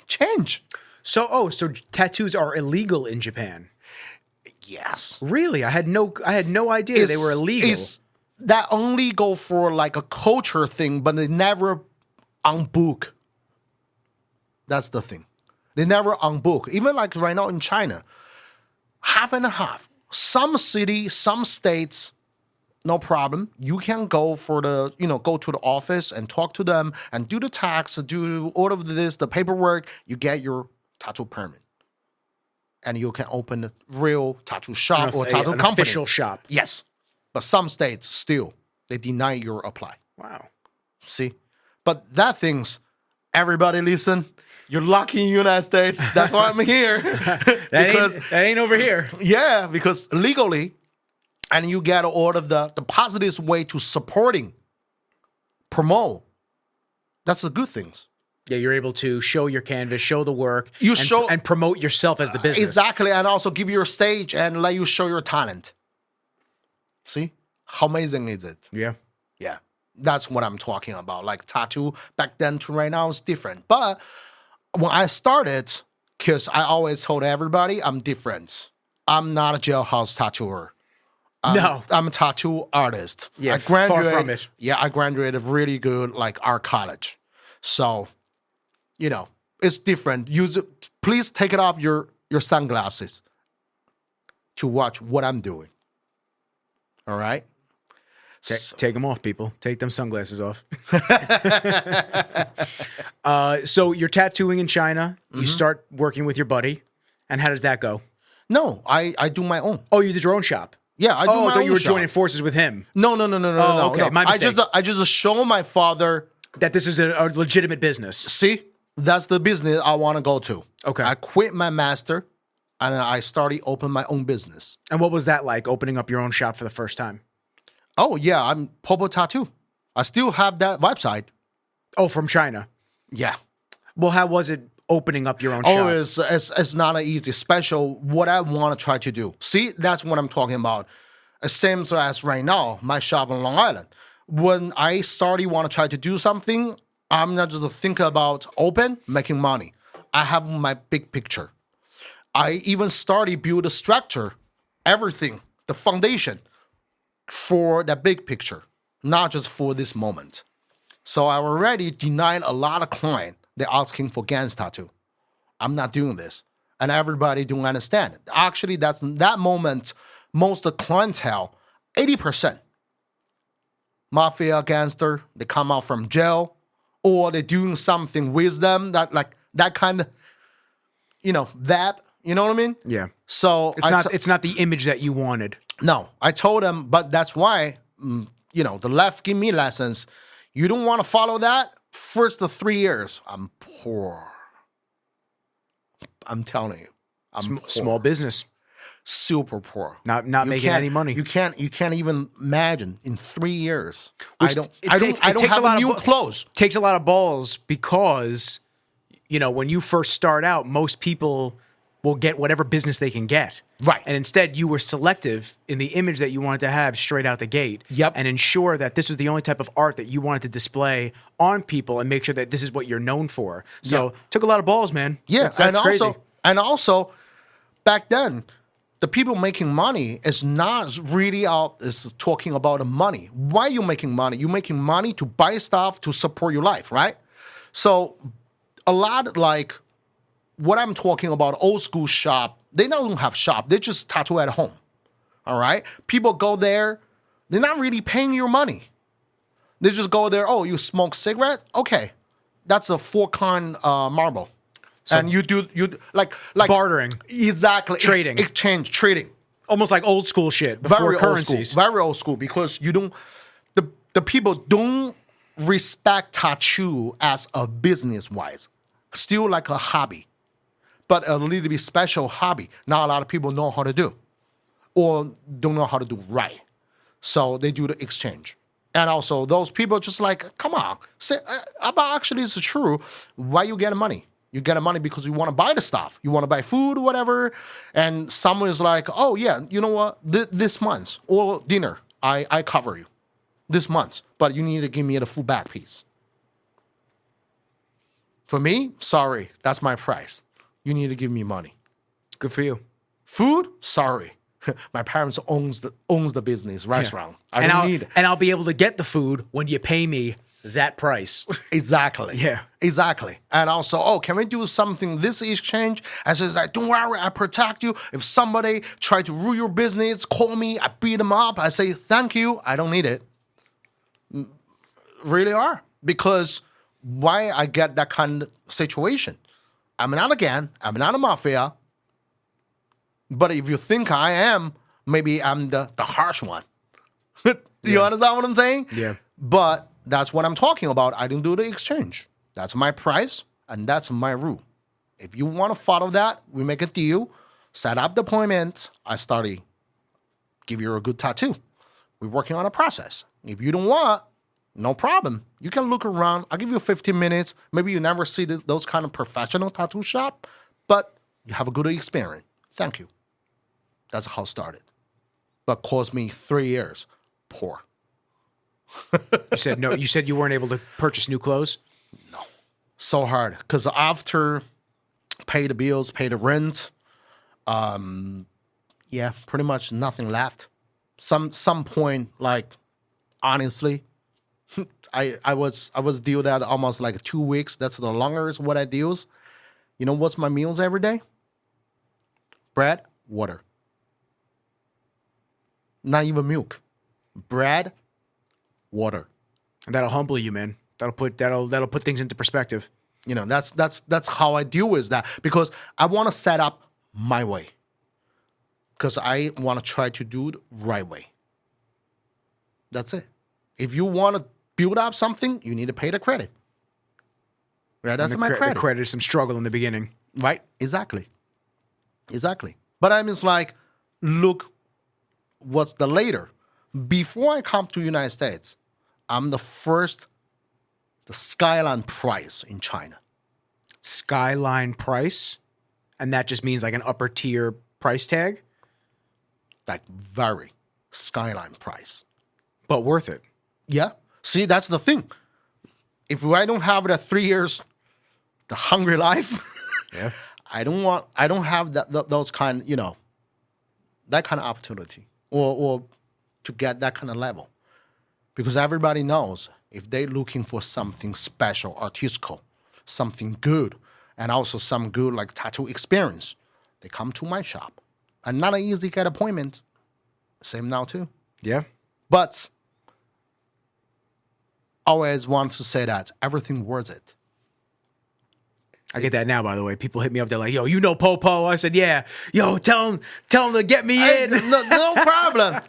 Change. So tattoos are illegal in Japan. Yes. Really? I had no idea they were illegal. It's that only go for like a culture thing, but they never on book. That's the thing. They never on book. Even like right now in China, half and a half. Some city, some states, no problem. You can go for go to the office and talk to them and do the tax, do all of this, the paperwork. You get your tattoo permit. And you can open a real tattoo shop or tattoo an company. official shop. Yes. But some states still, they deny your apply. Wow. See? But that things, everybody listen, you're lucky in the United States. That's why I'm here. That ain't over here. Yeah, because legally, and you get all of the positive way to supporting, promote. That's the good things. Yeah, you're able to show your canvas, show the work, You and, show- and promote yourself as the business. Exactly, and also give you a stage and let you show your talent. See? How amazing is it? Yeah. Yeah, that's what I'm talking about. Like tattoo back then to right now is different. But when I started, because I always told everybody I'm different. I'm not a jailhouse tattooer. No. I'm a tattoo artist. Yeah, I far from it. Yeah, I graduated really good, like art college. So, you know, it's different. Please take it off your sunglasses to watch what I'm doing. All right? Take them off, people. Take them sunglasses off. So you're tattooing in China. You start working with your buddy. And how does that go? No, I do my own. Oh, you did your own shop. Yeah, I do my own. I thought you were shop. joining forces with him. No. okay. No. My mistake. I just show my father. That this is a legitimate business. See, that's the business I want to go to. Okay. I quit my master, and I started open my own business. And what was that like, opening up your own shop for the first time? Oh yeah, I'm Popo Tattoo. I still have that website. Oh, from China. Yeah. Well, how was it opening up your own Oh, shop? it's not an easy. Special. What I want to try to do. See, that's what I'm talking about. Same as right now, my shop on Long Island. When I started want to try to do something, I'm not just thinking about open, making money. I have my big picture. I even started build a structure, everything, the foundation for that big picture, not just for this moment. So I already denied a lot of clients. They're asking for Gans tattoo. I'm not doing this. And everybody don't understand it. Actually, that's that moment, most of the clientele, 80%, mafia gangster, they come out from jail, or they're doing something with them that like that kind of, that, you know what I mean? Yeah. So It's not the image that you wanted. no, I told them, but that's why, the left give me lessons. You don't want to follow that. First the 3 years, I'm poor. I'm telling you, I'm poor. Small business. Super poor. Not You making can't- any money. You can't even imagine in 3 years. Which I don't it takes a have lot of new bu- clothes. Takes a lot of balls because, when you first start out, most people will get whatever business they can get. Right. And instead, you were selective in the image that you wanted to have straight out the gate. Yep. And ensure that this was the only type of art that you wanted to display on people and make sure that this is what you're known for. So, Yeah. took a lot of balls, man. Yeah, That's crazy. and also back then, the people making money is not really is talking about the money. Why are you making money? You're making money to buy stuff to support your life, right? So a lot like what I'm talking about, old school shop, they don't have shop. They just tattoo at home. All right? People go there, they're not really paying your money. They just go there, oh, you smoke cigarette? Okay. That's a 4-con marble. And you like Bartering. Exactly. Trading. Exchange, trading. Almost like old school shit before Very currencies. old school. Very old school because you don't the people don't respect tattoo as a business wise. Still like a hobby. But a little bit special hobby. Not a lot of people know how to do. Or don't know how to do right. So they do the exchange. And also those people just like, come on. Say, but actually it's true. Why you get money? You get money because you want to buy the stuff. You want to buy food or whatever. And someone is like, oh, yeah, you know what? This month or dinner, I cover you this month. But you need to give me the full back piece. For me, sorry, that's my price. You need to give me money. Good for you. Food, sorry. My parents owns the business, restaurant. I And don't I'll need it. and I'll be able to get the food when you pay me that price. Exactly. Yeah. Exactly. And also, oh, can we do something this exchange? I says, like, don't worry, I protect you. If somebody try to rule your business, call me, I beat them up. I say, thank you, I don't need it. Really are. Because why I get that kind of situation? I'm not a gang, I'm not a mafia. But if you think I am, maybe I'm the harsh one. Do you understand what I'm saying? Yeah. But that's what I'm talking about. I didn't do the exchange. That's my price, and that's my rule. If you want to follow that, we make a deal, set up the appointment. I study, give you a good tattoo. We're working on a process. If you don't want, No problem. You can look around. I'll give you 15 minutes. Maybe you never see those kind of professional tattoo shop, but you have a good experience. Thank you. That's how it started. But cost me 3 years. Poor. You said no. You said you weren't able to purchase new clothes? No. So hard. Because after pay the bills, pay the rent, yeah, pretty much nothing left. Some point, like, honestly, I was deal that almost like 2 weeks. That's the longest what I deals. You know what's my meals every day? Bread, water. Not even milk. Bread, water. And that'll humble you, man. That'll put things into perspective. You know, that's how I deal with that, because I want to set up my way. Because I want to try to do it right way. That's it. If you want to build up something, you need to pay the credit. Right? That's my credit. The credit is some struggle in the beginning. Right? Exactly. But I mean, it's like, look, what's the later? Before I come to United States, I'm the skyline price in China. Skyline price? And that just means like an upper tier price tag? Like very skyline price. But worth it. Yeah. See, that's the thing. If I don't have that 3 years, the hungry life, yeah, I don't have those kind, that kind of opportunity or to get that kind of level. Because everybody knows if they're looking for something special, artistical, something good, and also some good like tattoo experience, they come to my shop. And not an easy get appointment. Same now too. Yeah. But always want to say that everything worth it. I get that now, by the way. People hit me up. They're like, yo, you know Popo? I said, yeah. Yo, tell him to get me in. No problem.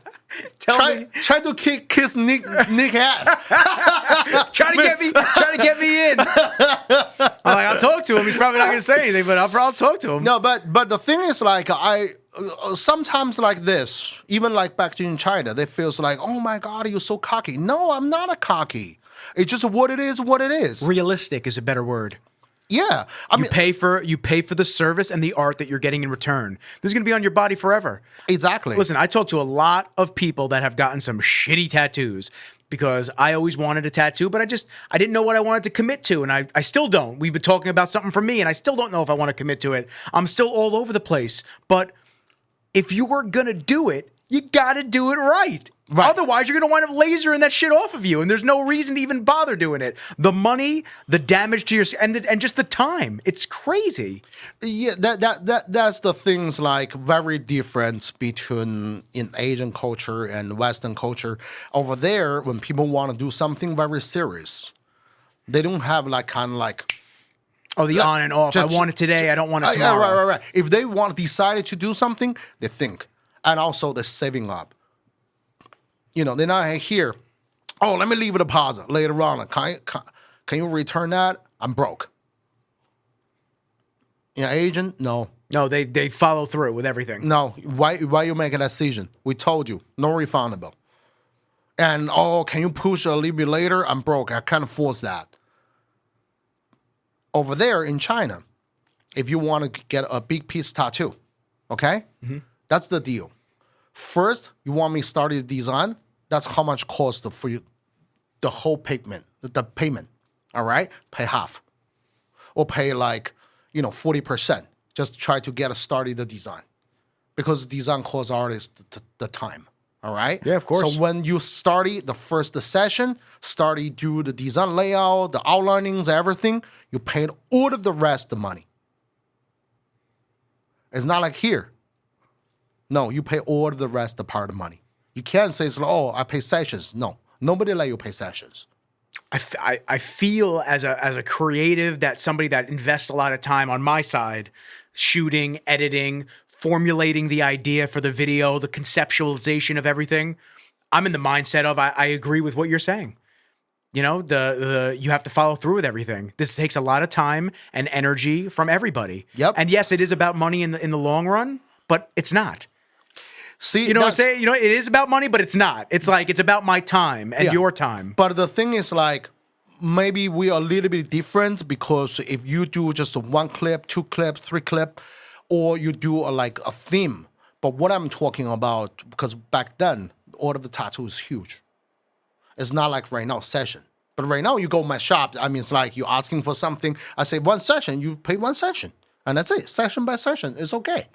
Try to kiss Nick ass. try to get me in. I'm like, I'll talk to him. He's probably not going to say anything, but I'll talk to him. No, but the thing is, like, I sometimes like this, even like back in China, they feels like, oh my God, you're so cocky. No, I'm not a cocky. It's just what it is, what it is. Realistic is a better word. Yeah, you pay for the service and the art that you're getting in return. This is going to be on your body forever. Exactly. Listen, I talk to a lot of people that have gotten some shitty tattoos because I always wanted a tattoo, but I didn't know what I wanted to commit to, and I still don't. We've been talking about something for me, and I still don't know if I want to commit to it. I'm still all over the place. But if you were going to do it, you got to do it right. Otherwise, you're going to wind up lasering that shit off of you, and there's no reason to even bother doing it. The money, the damage to your and just the time. It's crazy. Yeah, that's the things like very different between in Asian culture and Western culture. Over there, when people want to do something very serious, they don't have like kind of like the on and off. I want it today. I don't want it tomorrow. Yeah, right. If they decided to do something, they think, and also they're saving up. They're not here. Oh, let me leave a deposit later on. Can you return that? I'm broke. Agent? No. No, they follow through with everything. No. Why you make a decision? We told you. No refundable. And, can you push a little bit later? I'm broke. I can't force that. Over there in China, if you want to get a big piece tattoo, okay? Mm-hmm. That's the deal. First, you want me to start the design? That's how much cost for you, the whole payment, all right? Pay half. Or pay 40%. Just try to get started the design. Because design costs artists the time, all right? Yeah, of course. So when you start the first session, do the design layout, the outlinings, everything, you paid all of the rest of the money. It's not like here. No, you pay all the rest the part of money. You can't say, I pay sessions. No, nobody let you pay sessions. I feel as a creative that somebody that invests a lot of time on my side, shooting, editing, formulating the idea for the video, the conceptualization of everything. I'm in the mindset of I agree with what you're saying. You have to follow through with everything. This takes a lot of time and energy from everybody. Yep. And yes, it is about money in the long run, but it's not. See, You know what I'm saying? You know, it is about money, but it's not. It's like it's about my time and your time. But the thing is, like, maybe we are a little bit different because if you do just one clip, two clip, three clip, or you do like a theme. But what I'm talking about, because back then, all of the tattoo is huge. It's not like right now session. But right now, you go to my shop. I mean, it's like you're asking for something. I say one session, you pay one session, and that's it. Session by session, it's okay.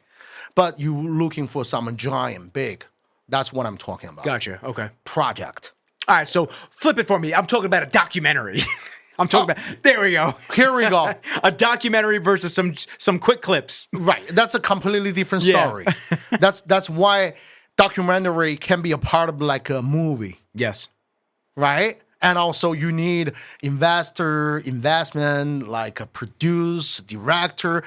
But you looking for something giant, big. That's what I'm talking about. Gotcha. Okay. Project. All right. So flip it for me. I'm talking about a documentary. I'm talking about. There we go. Here we go. A documentary versus some quick clips. Right. That's a completely different story. That's why documentary can be a part of like a movie. Yes. Right? And also you need investment, like a produce, director,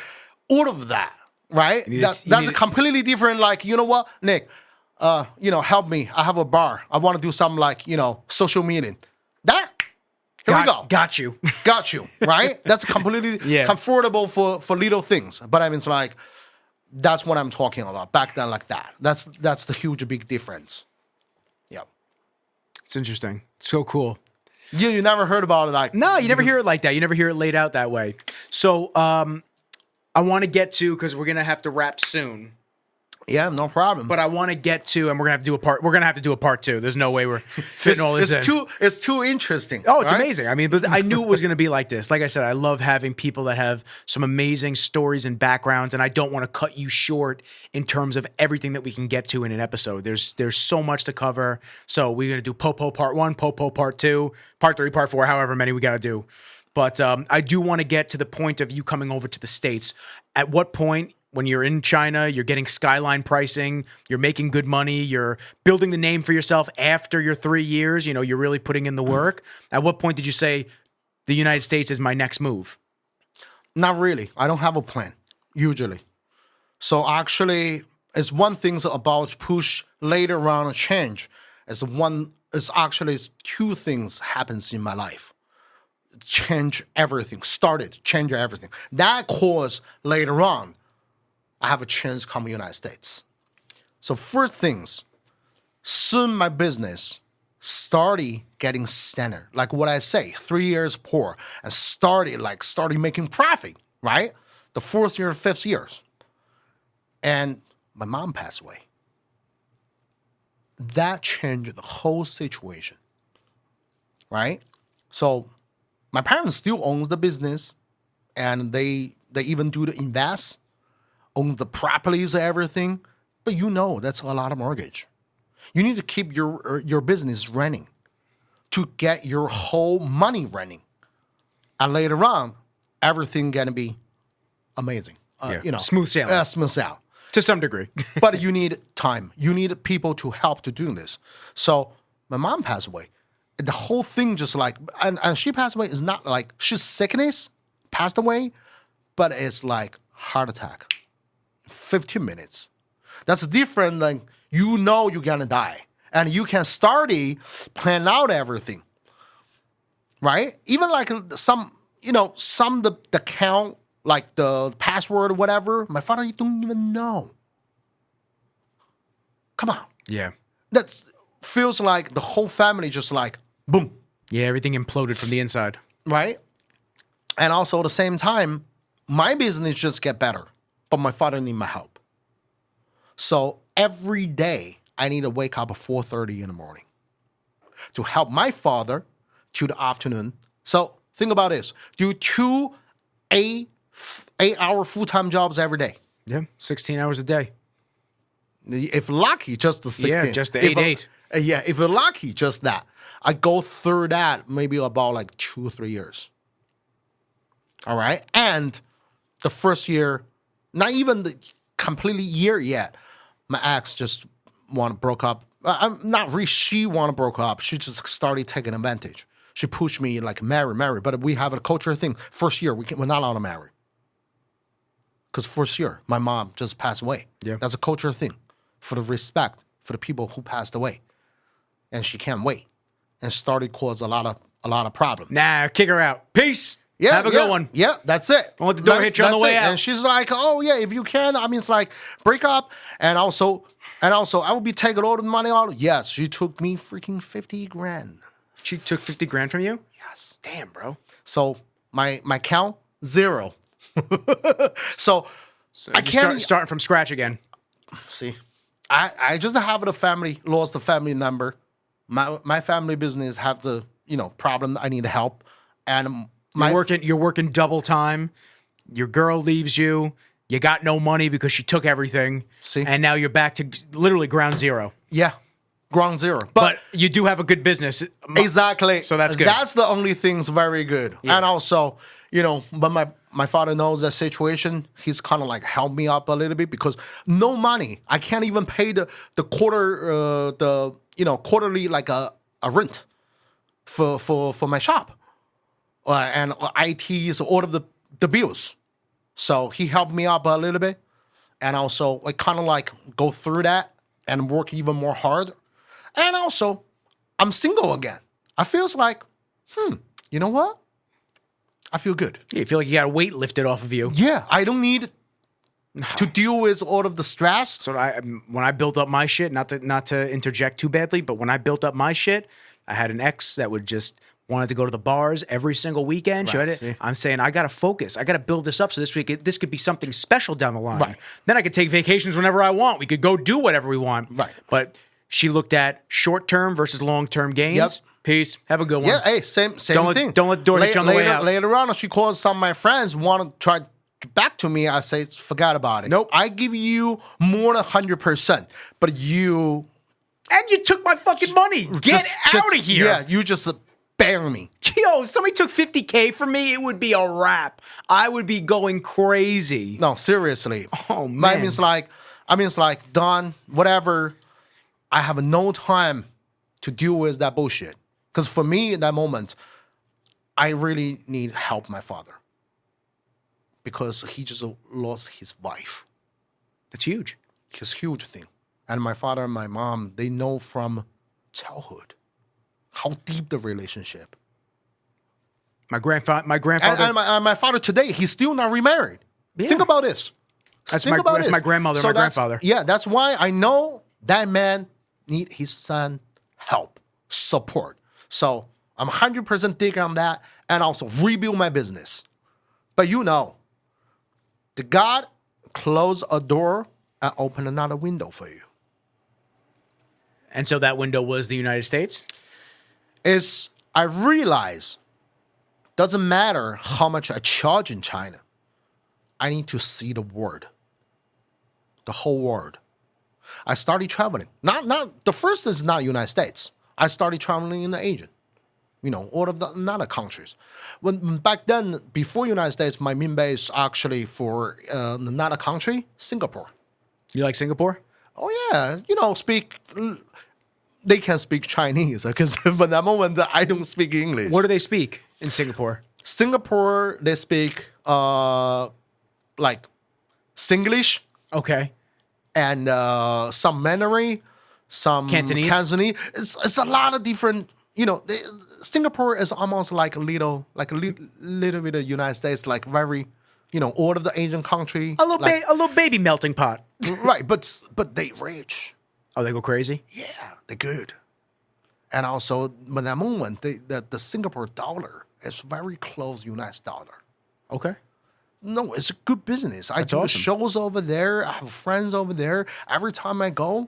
all of that. Right? That's a completely different, like, you know what, Nick, help me. I have a bar. I want to do some like, social meeting. Here we go. Got you. Got you. Right? That's completely comfortable for little things. But I mean, it's like, that's what I'm talking about. Back then, like that. That's the huge, big difference. Yeah. It's interesting. So cool. You never heard about it like... No, you never hear it like that. You never hear it laid out that way. So, I want to get to, because we're going to have to wrap soon. Yeah, no problem. But I want to get to, and we're going to have to do a part two. There's no way we're fitting all this in. It's too interesting. Oh, it's amazing. I mean, but I knew it was going to be like this. Like I said, I love having people that have some amazing stories and backgrounds, and I don't want to cut you short in terms of everything that we can get to in an episode. There's so much to cover. So we're going to do Popo Part 1, Popo Part 2, Part 3, Part 4, however many we got to do. But I do want to get to the point of you coming over to the States. At what point, when you're in China, you're getting skyline pricing, you're making good money, you're building the name for yourself after your 3 years, you're really putting in the work. At what point did you say, the United States is my next move? Not really. I don't have a plan, usually. So actually, it's one thing about push later on a change. It's actually two things happens in my life. Change everything. Change everything. That caused later on, I have a chance to come to the United States. So first things, soon my business started getting standard. Like what I say, 3 years poor, and started making profit, right? The 4th year, 5th years. And my mom passed away. That changed the whole situation, right? So my parents still owns the business, and they even do the invest, own the properties and everything. But that's a lot of mortgage. You need to keep your business running to get your whole money running. And later on, everything gonna be amazing. Smooth sailing. Smooth sailing. To some degree. But you need time. You need people to help to do this. So my mom passed away. The whole thing just like, and she passed away is not like she's sickness, passed away, but it's like heart attack. 15 minutes. That's different than you're gonna die. And you can plan out everything. Right? Even like some the count, like the password or whatever, my father don't even know. Come on. Yeah. That feels like the whole family just like, boom. Yeah, everything imploded from the inside. Right? And also at the same time, my business just get better, but my father need my help. So every day, I need to wake up at 4:30 in the morning to help my father to the afternoon. So think about this. Do 2 8-hour full-time jobs every day. Yeah, 16 hours a day. If lucky, just the 16. Yeah, just the 8. Yeah, if you're lucky, just that. I go through that maybe about like 2 or 3 years. All right? And the first year, not even the completely year yet, my ex just broke up. She broke up. She just started taking advantage. She pushed me like, marry. But we have a culture thing. First year, we're not allowed to marry. Because first year, my mom just passed away. Yeah. That's a culture thing. For the respect for the people who passed away. And she can't wait. And started cause a lot of problems. Nah, kick her out. Peace. Yeah, have a good one. Yeah, that's it. Don't let the door hit you on the way out. And she's like, oh, yeah, if you can. I mean, it's like, break up. And also, And also, I would be taking all the money out. Yes, she took me freaking 50 grand. She took 50 grand from you? Yes. Damn, bro. So my count, 0. So I can't starting from scratch again. see. I just have the family, lost the family member. My family business have the, problem. I need help. And You're working double time. Your girl leaves you. You got no money because she took everything. See? And now you're back to literally ground zero. yeah, ground zero. But you do have a good business. Exactly. So that's good. That's the only thing's very good. Yeah. And also, but my father knows that situation. He's kind of like helped me up a little bit because no money. I can't even pay the quarter quarterly like a rent for my shop. And ITs, all of the bills. So he helped me up a little bit. And also I kind of like go through that and work even more hard. And also, I'm single again. I feels like, you know what? I feel good. You feel like you got a weight lifted off of you. Yeah, I don't need to deal with all of the stress. So when I built up my shit, not to interject too badly, but when I built up my shit, I had an ex that would just wanted to go to the bars every single weekend. Right, I'm saying I got to focus. I got to build this up so this could be something special down the line. Right. Then I could take vacations whenever I want. We could go do whatever we want. Right. But she looked at short-term versus long-term gains. Yep. Peace. Have a good one. Yeah, hey, same thing. Don't let the door hit you on the way out. Later on, she calls some of my friends, want to try back to me. I say, forget about it. Nope. I give you more than 100%, but you... And you took my fucking money. Get out of here. Yeah, you just bury me. Yo, if somebody took $50K from me, it would be a wrap. I would be going crazy. No, seriously. Oh, man. I mean, it's like, done, whatever. I have no time to deal with that bullshit. Because for me, in that moment, I really need help my father. Because he just lost his wife. That's huge. It's a huge thing. And my father and my mom, they know from childhood how deep the relationship. My grandfather. And my father today, he's still not remarried. Yeah. Think about this. That's my grandmother and my grandfather. Yeah, that's why I know that man need his son help, support. So I'm 100% dig on that and also rebuild my business. But the God close a door and open another window for you. And so that window was the United States? I realize doesn't matter how much I charge in China. I need to see the world. The whole world. I started traveling. Not the first is not United States. I started traveling in Asia. All of the other countries. When back then, before United States, my main base actually for another country, Singapore. You like Singapore? Oh yeah, they can speak Chinese because but that moment I don't speak English. What do they speak in Singapore? Singapore, they speak like Singlish. Okay. And some Mandarin, some Cantonese. It's a lot of different. Singapore is almost like a little bit of United States, like very, all of the Asian country. A little baby melting pot. Right, but they rich. Oh, they go crazy? Yeah, they're good. And also, at that moment, the Singapore dollar is very close to US dollar. Okay. No, it's a good business. I do awesome. shows over there. I have friends over there. Every time I go,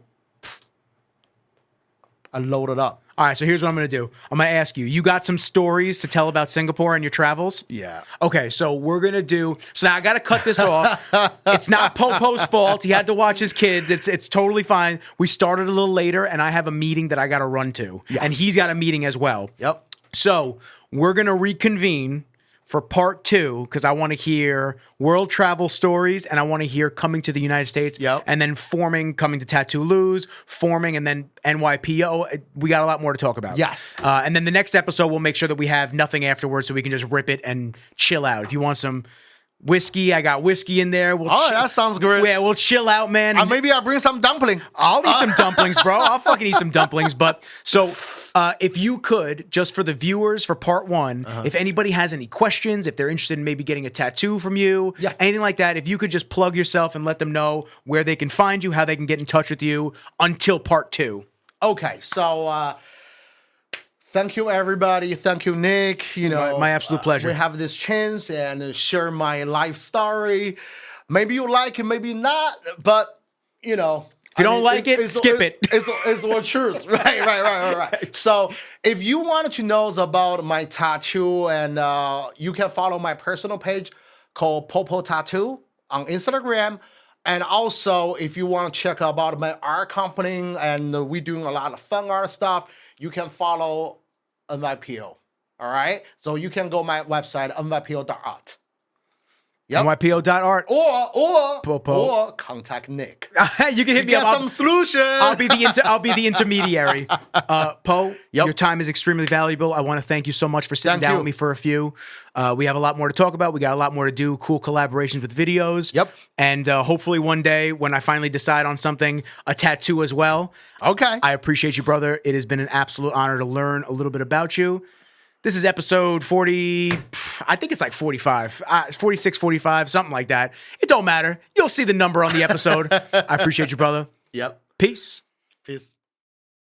I load it up. All right, so here's what I'm going to do. I'm going to ask you. You got some stories to tell about Singapore and your travels? Yeah. Okay, so we're going to do... So now I got to cut this off. It's not Popo's fault. He had to watch his kids. It's totally fine. We started a little later, and I have a meeting that I got to run to. Yeah. And he's got a meeting as well. Yep. So we're going to reconvene for part 2, because I want to hear world travel stories and I want to hear coming to the United States, and then coming to Tattoo Lose, and then NYPO. We got a lot more to talk about. Yes. And then the next episode, we'll make sure that we have nothing afterwards so we can just rip it and chill out. If you want some whiskey. I got whiskey in there. That sounds great. Yeah, we'll chill out, man. Maybe I'll bring some dumpling. I'll eat some dumplings, bro. I'll fucking eat some dumplings. But so if you could, just for the viewers for part one, if anybody has any questions, if they're interested in maybe getting a tattoo from you, anything like that, if you could just plug yourself and let them know where they can find you, how they can get in touch with you until part two. Okay, so thank you, everybody. Thank you, Nick. You know, my absolute pleasure. We have this chance and share my life story. Maybe you like it, maybe not, but you know. If you don't like it, skip it. It's all truth. Right. So if you wanted to know about my tattoo, and you can follow my personal page called Popo Tattoo on Instagram. And also, if you want to check about my art company, and we're doing a lot of fun art stuff, you can follow NYPO. All right? So you can go my website, nypo.art. Yep. nypo.art. Or contact Nick. You can hit me Get up. some solution. I'll be the intermediary. Poe, your time is extremely valuable. I want to thank you so much for sitting down with me for a few. We have a lot more to talk about. We got a lot more to do. Cool collaborations with videos. Yep. And hopefully one day when I finally decide on something, a tattoo as well. Okay. I appreciate you, brother. It has been an absolute honor to learn a little bit about you. This is episode 40, I think it's like 45, 46, 45, something like that. It don't matter. You'll see the number on the episode. I appreciate you, brother. Yep. Peace. Peace.